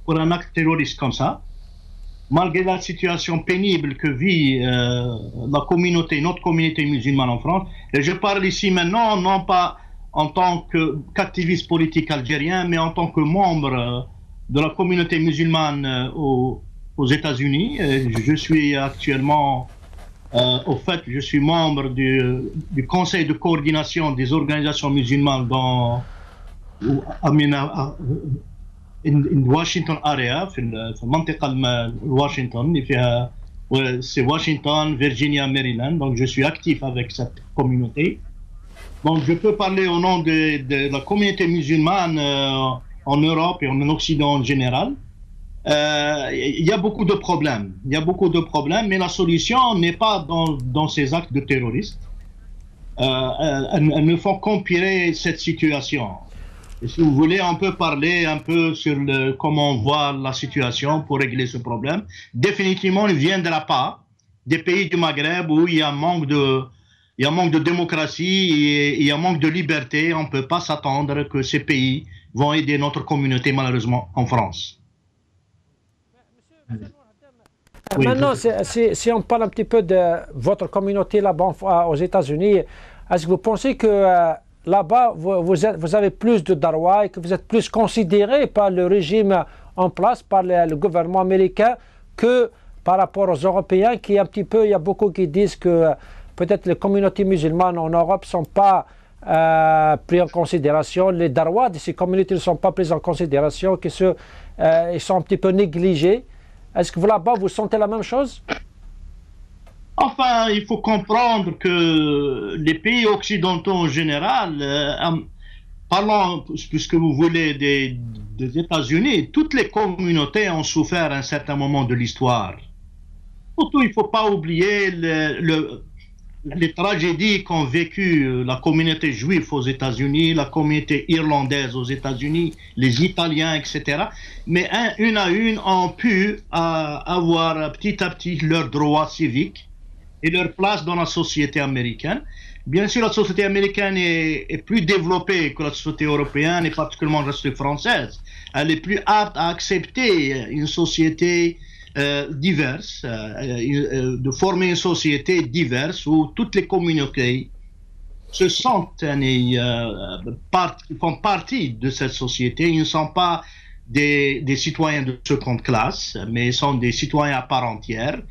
Speaker 4: pour un acte terroriste comme ça. Malgré la situation pénible que vit notre communauté musulmane en France. Et je parle ici maintenant, non pas en tant qu'activiste politique algérien, mais en tant que membre de la communauté musulmane aux États-Unis. Je suis actuellement, je suis membre du Conseil de coordination des organisations musulmanes in Washington area, في المنطقة Washington, c'est Washington, Virginia, Maryland. Donc je suis actif avec cette communauté. Donc je peux parler au nom de la communauté musulmane en Europe et en Occident en général. Il y a beaucoup de problèmes. Mais la solution n'est pas dans ces actes de terroristes. Elles ne font qu'empirer cette situation. Et si vous voulez, on peut parler un peu sur comment on voit la situation pour régler ce problème. Définitivement, il ne viendra pas des pays du Maghreb où il y a un manque de démocratie et il y a un manque de liberté. On ne peut pas s'attendre que ces pays vont aider notre communauté, malheureusement, en France.
Speaker 1: Oui, maintenant, si on parle un petit peu de votre communauté là-bas aux États-Unis, est-ce que vous pensez que là-bas, vous avez plus de darwa et que vous êtes plus considéré par le régime en place, par le gouvernement américain, que par rapport aux Européens, il y a beaucoup qui disent que peut-être les communautés musulmanes en Europe ne sont pas pris en considération, les Darwa de ces communautés ne sont pas prises en considération, ils sont un petit peu négligés. Est-ce que vous là-bas, vous sentez la même chose?
Speaker 4: Enfin, il faut comprendre que les pays occidentaux en général, parlons, puisque vous voulez, des États-Unis, toutes les communautés ont souffert à un certain moment de l'histoire. Surtout, il ne faut pas oublier les tragédies qu'ont vécues la communauté juive aux États-Unis, la communauté irlandaise aux États-Unis, les Italiens, etc. Mais une à une ont pu avoir petit à petit leurs droits civiques et leur place dans la société américaine. Bien sûr, la société américaine est plus développée que la société européenne et particulièrement la société française. Elle est plus apte à accepter une société diverse, de former une société diverse où toutes les communautés se sentent font partie de cette société. Ils ne sont pas des citoyens de seconde classe, mais sont des citoyens à part entière.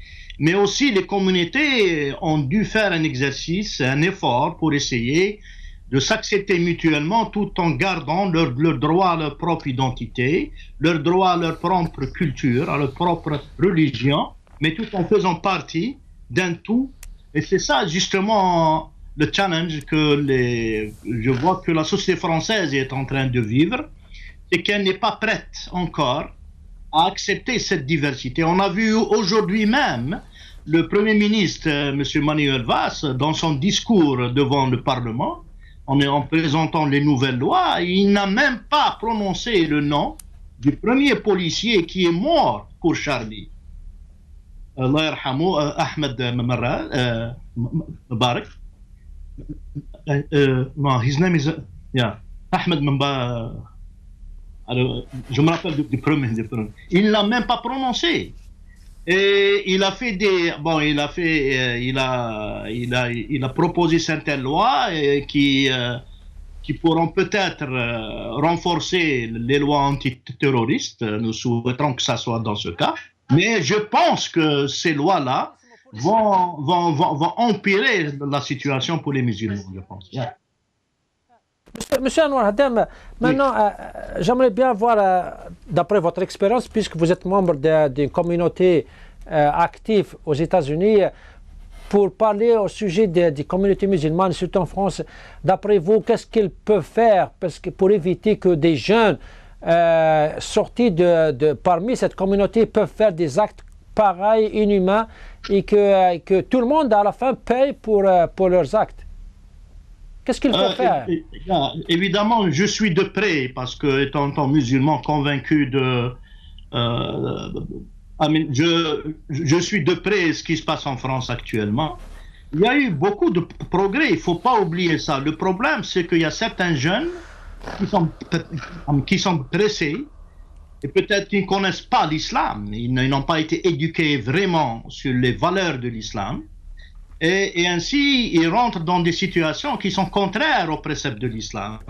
Speaker 4: Mais aussi les communautés ont dû faire un exercice, un effort pour essayer de s'accepter mutuellement tout en gardant leur droit à leur propre identité, leur droit à leur propre culture, à leur propre religion, mais tout en faisant partie d'un tout. Et c'est ça justement le challenge que je vois que la société française est en train de vivre, c'est qu'elle n'est pas prête encore à accepter cette diversité. On a vu aujourd'hui même le Premier ministre, M. Manuel Valls, dans son discours devant le Parlement, en présentant les nouvelles lois, il n'a même pas prononcé le nom du premier policier qui est mort pour Charlie. Allah yarhamou, Ahmed Mubarak. No, his name is Ahmed Mubarak. Je me rappelle du premier. Il ne l'a même pas prononcé. Et il a fait il a proposé certaines lois qui pourront peut-être renforcer les lois antiterroristes. Nous souhaiterons que ça soit dans ce cas. Mais je pense que ces lois-là vont empirer la situation pour les musulmans, je pense. Yeah.
Speaker 1: Monsieur Anouar Haddam, maintenant, j'aimerais bien voir, d'après votre expérience, puisque vous êtes membre d'une communauté active aux États-Unis, pour parler au sujet des communautés musulmanes, surtout en France, d'après vous, qu'est-ce qu'ils peuvent faire pour éviter que des jeunes sortis parmi cette communauté peuvent faire des actes pareils, inhumains, et que tout le monde, à la fin, paye pour leurs actes? Qu'est-ce qu'il faut faire?
Speaker 4: Évidemment, je suis de près, parce que étant musulman convaincu je suis de près ce qui se passe en France actuellement. Il y a eu beaucoup de progrès, il ne faut pas oublier ça. Le problème, c'est qu'il y a certains jeunes qui sont pressés, et peut-être qu'ils ne connaissent pas l'islam, ils n'ont pas été éduqués vraiment sur les valeurs de l'islam. Et ainsi, ils rentrent dans des situations qui sont contraires aux préceptes de l'islam.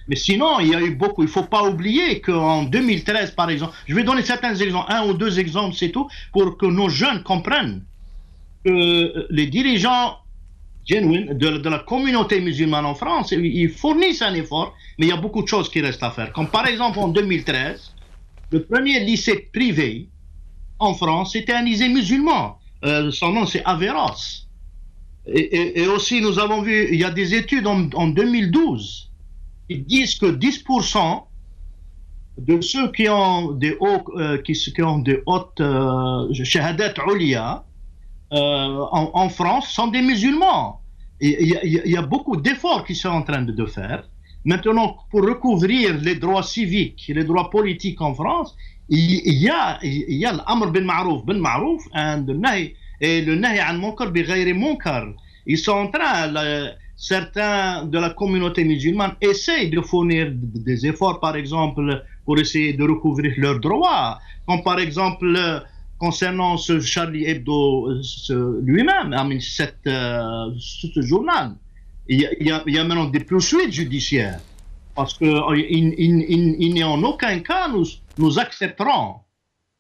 Speaker 4: Mais sinon, il y a eu beaucoup. Il ne faut pas oublier qu'en 2013, par exemple, je vais donner certains exemples, un ou deux exemples, c'est tout, pour que nos jeunes comprennent que les dirigeants genuines de la communauté musulmane en France, ils fournissent un effort, mais il y a beaucoup de choses qui restent à faire. Comme par exemple en 2013, le premier lycée privé en France, c'était un lycée musulman. Son nom, c'est Averroès. Et aussi, nous avons vu, il y a des études en 2012 qui disent que 10% de ceux qui ont des hautes shahadat uliya en France sont des musulmans. Il y a beaucoup d'efforts qui sont en train de faire. Maintenant, pour recouvrir les droits civiques et les droits politiques en France, il y a l'amr bin ma'rouf et le nahy an munkar bi ghayri munkar. Ils sont en train, certains de la communauté musulmane essayent de fournir des efforts, par exemple, pour essayer de recouvrir leurs droits. Comme par exemple, concernant ce Charlie Hebdo lui-même, ce journal, il y a maintenant des poursuites judiciaires. Parce qu'il n'est en aucun cas nous accepterons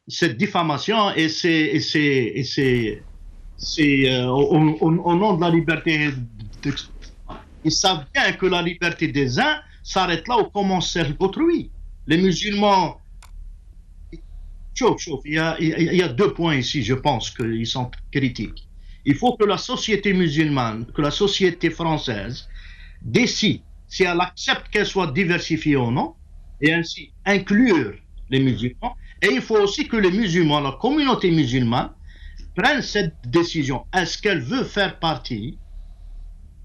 Speaker 4: cette diffamation et ces c'est au nom de la liberté d'expression. Ils savent bien que la liberté des uns s'arrête là où commence celle d'autrui. Les musulmans... Chauffe. Il y a 2 points ici, je pense, qu'ils sont critiques. Il faut que la société musulmane, que la société française décide si elle accepte qu'elle soit diversifiée ou non, et ainsi inclure les musulmans. Et il faut aussi que les musulmans, la communauté musulmane, prenne cette décision. Est-ce qu'elle veut faire partie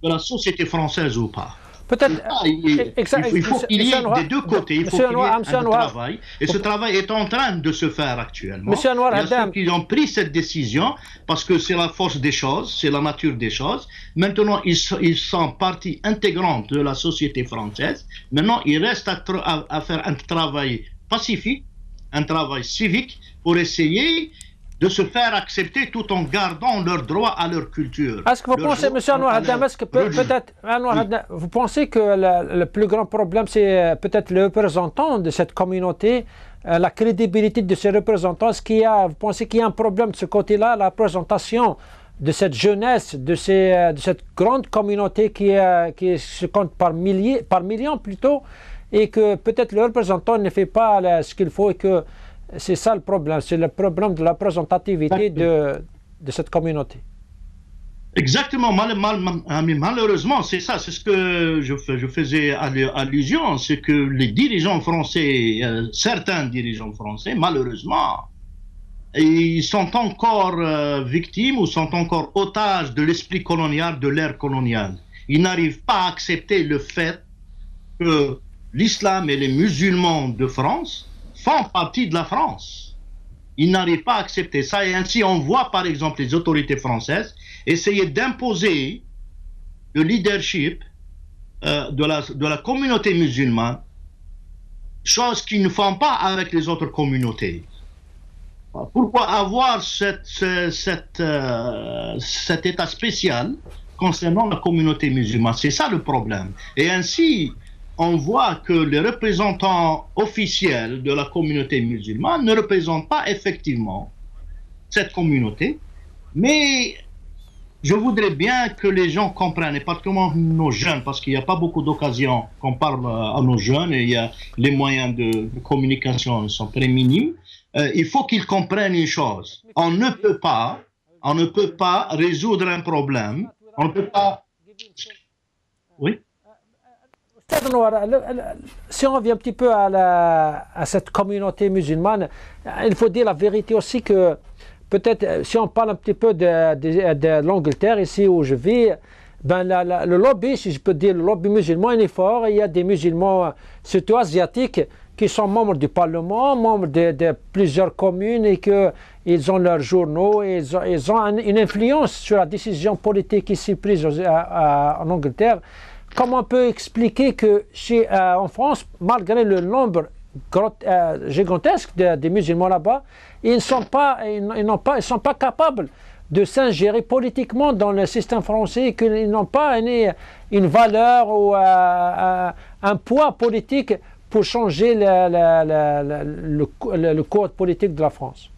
Speaker 4: de la société française ou pas?
Speaker 1: Peut-être.
Speaker 4: Il faut qu'il y ait des 2 côtés. Il faut qu'il y ait un travail. Et ce travail est en train de se faire actuellement.
Speaker 1: Monsieur Anwar,
Speaker 4: il y a ceux qui ont pris cette décision parce que c'est la force des choses, c'est la nature des choses. Maintenant, ils sont partie intégrante de la société française. Maintenant, il reste à faire un travail pacifique, un travail civique pour essayer de se faire accepter tout en gardant leurs droits à leur culture.
Speaker 1: Est-ce que vous pensez, M. Anwar Haddam, est-ce que peut-être, vous pensez que le plus grand problème, c'est peut-être le représentant de cette communauté, la crédibilité de ces représentants? Vous pensez qu'il y a un problème de ce côté-là, la représentation de cette jeunesse, de cette grande communauté qui se compte par millions plutôt, et que peut-être le représentant ne fait pas ce qu'il faut, et que c'est ça le problème, c'est le problème de la représentativité de cette communauté.
Speaker 4: Exactement, malheureusement, c'est ça, c'est ce que je faisais allusion, c'est que les dirigeants français, certains dirigeants français, malheureusement, ils sont encore victimes ou sont encore otages de l'esprit colonial, de l'ère coloniale. Ils n'arrivent pas à accepter le fait que l'islam et les musulmans de France font partie de la France. Ils n'arrivent pas à accepter ça, et ainsi on voit par exemple les autorités françaises essayer d'imposer le leadership de la communauté musulmane, chose qu'ils ne font pas avec les autres communautés. Pourquoi avoir cet état spécial concernant la communauté musulmane? C'est ça le problème. Et ainsi, on voit que les représentants officiels de la communauté musulmane ne représentent pas effectivement cette communauté, mais je voudrais bien que les gens comprennent, et particulièrement nos jeunes, parce qu'il n'y a pas beaucoup d'occasions qu'on parle à nos jeunes, et les moyens de communication sont très minimes. Il faut qu'ils comprennent une chose, on ne peut pas résoudre un problème, on ne peut pas... Oui?
Speaker 1: Si on revient un petit peu à cette communauté musulmane, il faut dire la vérité aussi que peut-être si on parle un petit peu de l'Angleterre, ici où je vis, le lobby, si je peux dire, le lobby musulman est fort. Il y a des musulmans, surtout asiatiques, qui sont membres du Parlement, membres de plusieurs communes, et qu'ils ont leurs journaux, et ils ont une influence sur la décision politique ici prise en Angleterre. Comment on peut expliquer que en France, malgré le nombre gigantesque des musulmans là-bas, ils ne sont pas capables de s'ingérer politiquement dans le système français, qu'ils n'ont pas une valeur ou un poids politique pour changer le cours politique de la France?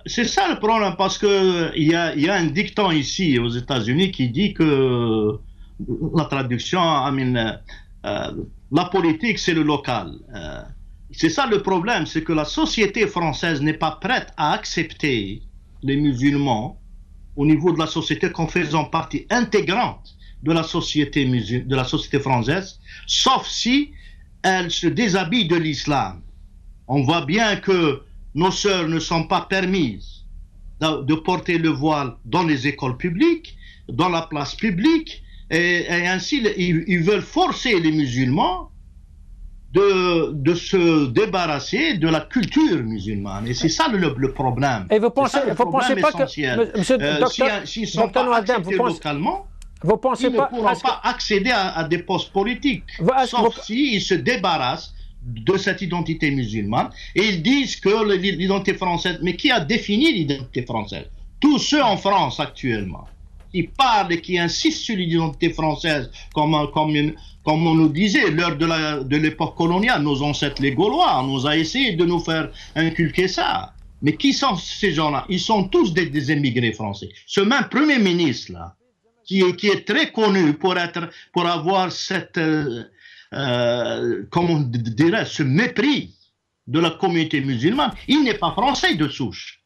Speaker 4: C'est ça le problème, parce que il y a un dicton ici aux États-Unis qui dit que la traduction, la politique c'est le local. C'est ça le problème, c'est que la société française n'est pas prête à accepter les musulmans au niveau de la société comme faisant partie intégrante de la société française, sauf si elle se déshabille de l'islam. On voit bien que nos sœurs ne sont pas permises de porter le voile dans les écoles publiques, dans la place publique, et ainsi ils veulent forcer les musulmans de se débarrasser de la culture musulmane. Et c'est ça le problème.
Speaker 1: Et vous pensez pas
Speaker 4: essentiel.
Speaker 1: que, monsieur
Speaker 4: S'ils ne sont pas acceptés localement, ils ne pourront pas accéder à des postes politiques, sauf s'ils se débarrassent de cette identité musulmane, et ils disent que l'identité française, mais qui a défini l'identité française? Tous ceux en France actuellement qui parlent et qui insistent sur l'identité française, comme on nous disait lors de l'époque coloniale, nos ancêtres les Gaulois, on nous a essayé de nous faire inculquer ça. Mais qui sont ces gens-là? Ils sont tous des émigrés français. Ce même Premier ministre-là, qui est très connu pour avoir cette, comment on dirait, ce mépris de la communauté musulmane, il n'est pas français de souche.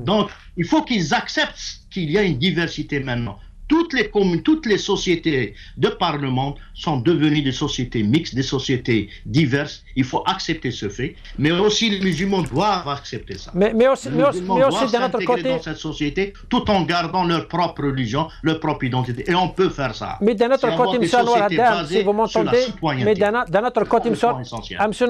Speaker 4: Donc, il faut qu'ils acceptent qu'il y a une diversité maintenant. Toutes les communes, toutes les sociétés de par le monde sont devenues des sociétés mixtes, des sociétés diverses. Il faut accepter ce fait, mais aussi les musulmans doivent accepter ça.
Speaker 1: Mais aussi d'un autre côté,
Speaker 4: dans cette société, tout en gardant leur propre religion, leur propre identité. Et on peut faire ça.
Speaker 1: Mais d'un autre côté, M. Nouadam, si vous m'entendez, mais d'un autre côté, M.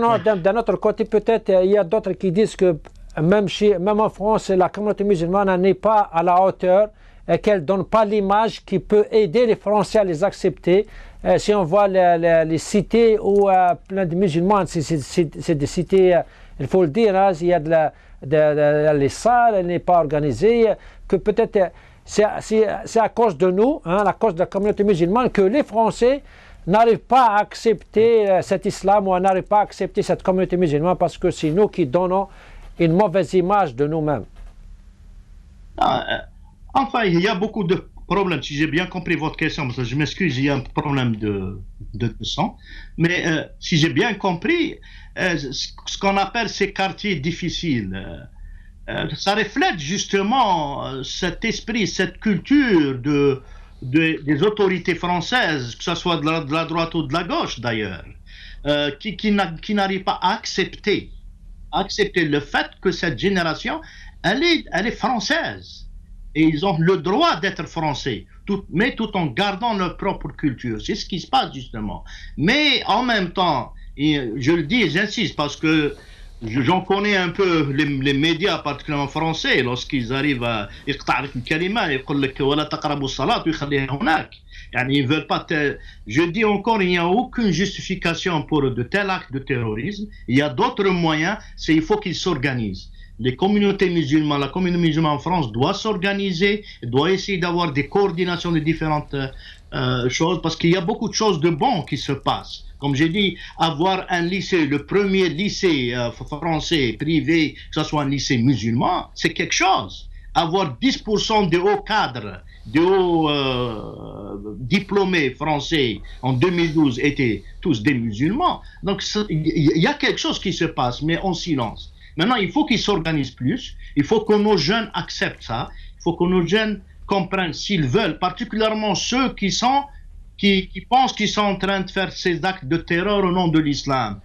Speaker 1: Nouadam, d'un autre côté, peut-être il y a d'autres qui disent que même en France, la communauté musulmane n'est pas à la hauteur, et qu'elle ne donne pas l'image qui peut aider les Français à les accepter. Si on voit les cités où plein de musulmans, c'est des cités, il faut le dire, hein, il y a les salles, elle n'est pas organisée, que peut-être c'est à cause de nous, hein, à cause de la communauté musulmane, que les Français n'arrivent pas à accepter cet islam ou n'arrivent pas à accepter cette communauté musulmane parce que c'est nous qui donnons une mauvaise image de nous-mêmes.
Speaker 4: Enfin, il y a beaucoup de problèmes. Si j'ai bien compris votre question, parce que je m'excuse, il y a un problème de son. Mais si j'ai bien compris, ce qu'on appelle ces quartiers difficiles, ça reflète justement cet esprit, cette culture des autorités françaises, que ce soit de la droite ou de la gauche d'ailleurs, qui n'arrivent pas à accepter le fait que cette génération, elle est française. Et ils ont le droit d'être français, mais tout en gardant leur propre culture. C'est ce qui se passe justement. Mais en même temps, et je le dis, j'insiste, parce que j'en connais un peu les médias, particulièrement français, lorsqu'ils arrivent à ils veulent pas. Je dis encore, il n'y a aucune justification pour de tels actes de terrorisme. Il y a d'autres moyens, il faut qu'ils s'organisent. Les communautés musulmanes, la communauté musulmane en France doit s'organiser, doit essayer d'avoir des coordinations de différentes choses, parce qu'il y a beaucoup de choses de bon qui se passent. Comme j'ai dit, avoir un lycée, le premier lycée français privé, que ce soit un lycée musulman, c'est quelque chose. Avoir 10% de hauts cadres, de hauts diplômés français en 2012 étaient tous des musulmans. Donc il y a quelque chose qui se passe, mais en silence. Maintenant, il faut qu'ils s'organisent plus, il faut que nos jeunes acceptent ça, il faut que nos jeunes comprennent s'ils veulent, particulièrement ceux qui pensent qu'ils sont en train de faire ces actes de terreur au nom de l'islam.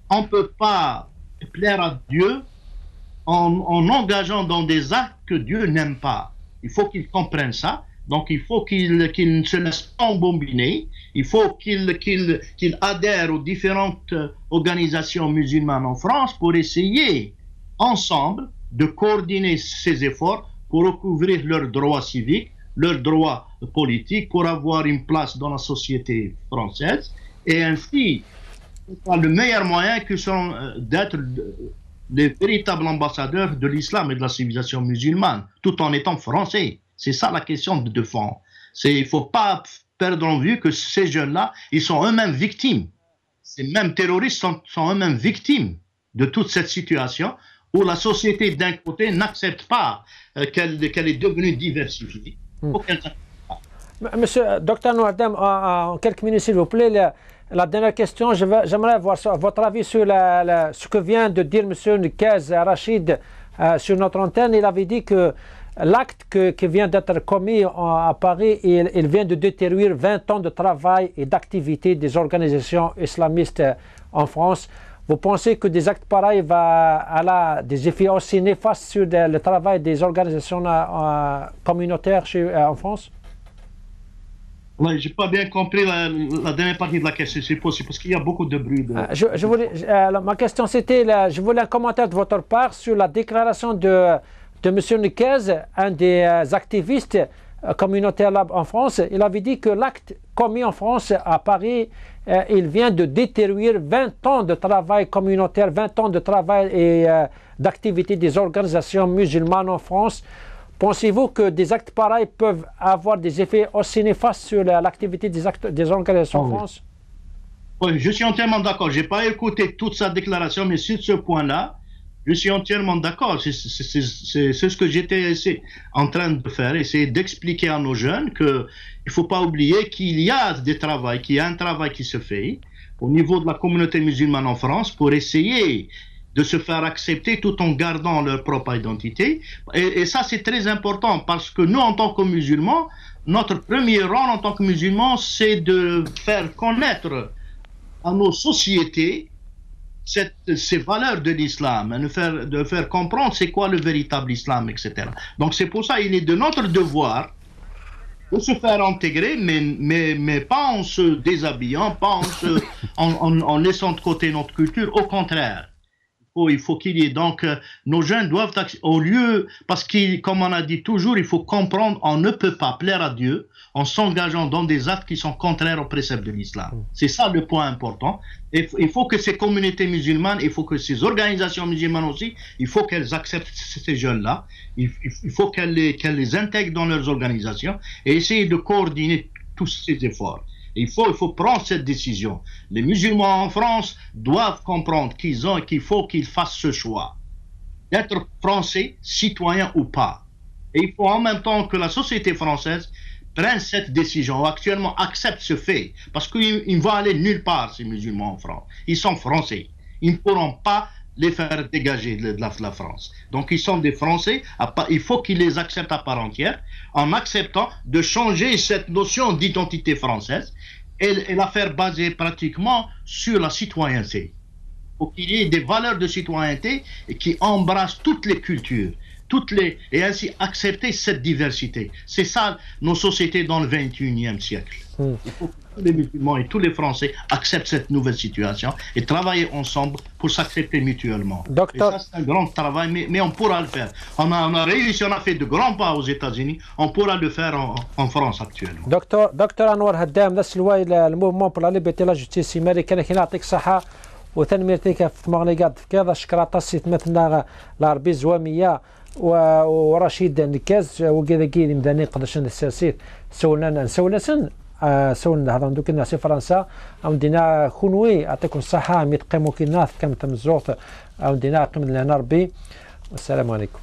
Speaker 4: On ne peut pas plaire à Dieu en engageant dans des actes que Dieu n'aime pas. Il faut qu'ils comprennent ça. Donc il faut qu'ils ne se laissent pas embobiner, il faut qu'ils adhèrent aux différentes organisations musulmanes en France pour essayer ensemble de coordonner ces efforts pour recouvrir leurs droits civiques, leurs droits politiques, pour avoir une place dans la société française. Et ainsi, le meilleur moyen que sont d'être les véritables ambassadeurs de l'islam et de la civilisation musulmane, tout en étant français. C'est ça la question de fond. Il ne faut pas perdre en vue que ces jeunes-là, ils sont eux-mêmes victimes. Ces mêmes terroristes sont eux-mêmes victimes de toute cette situation où la société d'un côté n'accepte pas qu'elle est devenue diversifiée.
Speaker 1: Monsieur Dr Nouadam, en quelques minutes s'il vous plaît, la dernière question, j'aimerais avoir votre avis sur ce que vient de dire M. Nikaz Rachid sur notre antenne. Il avait dit que l'acte qui vient d'être commis à Paris, il vient de détruire 20 ans de travail et d'activité des organisations islamistes en France. Vous pensez que des actes pareils vont avoir des effets aussi néfastes sur le travail des organisations communautaires en France?
Speaker 4: Oui, je n'ai pas bien compris la dernière partie de la question, c'est possible, parce qu'il y a beaucoup de bruit.
Speaker 1: Ma question c'était, je voulais un commentaire de votre part sur la déclaration de M. Nikaz, un des activistes communautaires là en France. Il avait dit que l'acte commis en France, à Paris, il vient de détruire 20 ans de travail communautaire, 20 ans de travail et d'activité des organisations musulmanes en France. Pensez-vous que des actes pareils peuvent avoir des effets aussi néfastes sur l'activité des organisations en France?
Speaker 4: Oui, je suis entièrement d'accord. Je n'ai pas écouté toute sa déclaration, mais sur ce point-là, Je suis entièrement d'accord. C'est ce que j'étais en train de faire, essayer d'expliquer à nos jeunes qu'il ne faut pas oublier qu'il y a un travail qui se fait au niveau de la communauté musulmane en France pour essayer de se faire accepter tout en gardant leur propre identité. Et ça, c'est très important parce que nous, en tant que musulmans, notre premier rôle en tant que musulmans, c'est de faire connaître à nos sociétés ces valeurs de l'islam, de faire comprendre c'est quoi le véritable islam, etc. Donc c'est pour ça qu'il est de notre devoir de se faire intégrer, mais pas en se déshabillant, pas en laissant de côté notre culture, au contraire. Il faut qu'il y ait donc, nos jeunes doivent, au lieu, parce que comme on a dit toujours, il faut comprendre, on ne peut pas plaire à Dieu en s'engageant dans des actes qui sont contraires aux préceptes de l'islam. C'est ça le point important. Et il faut que ces communautés musulmanes, il faut que ces organisations musulmanes aussi, il faut qu'elles acceptent ces jeunes-là, il faut qu'elles les intègrent dans leurs organisations et essayer de coordonner tous ces efforts. Il faut prendre cette décision. Les musulmans en France doivent comprendre qu'il faut qu'ils fassent ce choix d'être français, citoyen ou pas. Et il faut en même temps que la société française prenne cette décision, ou actuellement accepte ce fait, parce qu'ils ne vont aller nulle part, ces musulmans en France. Ils sont français. Ils ne pourront pas les faire dégager de la France. Donc ils sont des Français, il faut qu'ils les acceptent à part entière, en acceptant de changer cette notion d'identité française et la faire baser pratiquement sur la citoyenneté. Il faut qu'il y ait des valeurs de citoyenneté qui embrassent toutes les cultures, et ainsi accepter cette diversité. C'est ça nos sociétés dans le 21e siècle. Il faut que tous les musulmans et tous les Français acceptent cette nouvelle situation et travailler ensemble pour s'accepter mutuellement.
Speaker 1: Docteur...
Speaker 4: Et ça, c'est un grand travail, mais on pourra le faire. On a réussi, on a fait de grands pas aux États-Unis, on pourra le faire en France actuellement.
Speaker 1: دكتور أنور هدام، نفس الوقت الموفمون بور لا ليبرتي لا جوستيس أمريكان كي نعطيك الصحة وتنميتك في مغنيقات في كذا شكرا تصيت مثلنا العربي زوامية ورشيد نكاز وكذا كي مداني قداش السياسيت سولنا هذا دوك الناس في فرنسا عندنا خنوي يعطيكم الصحة ميتقيمو كي الناس كم تمزوت عندنا قيم لنا ربي والسلام عليكم.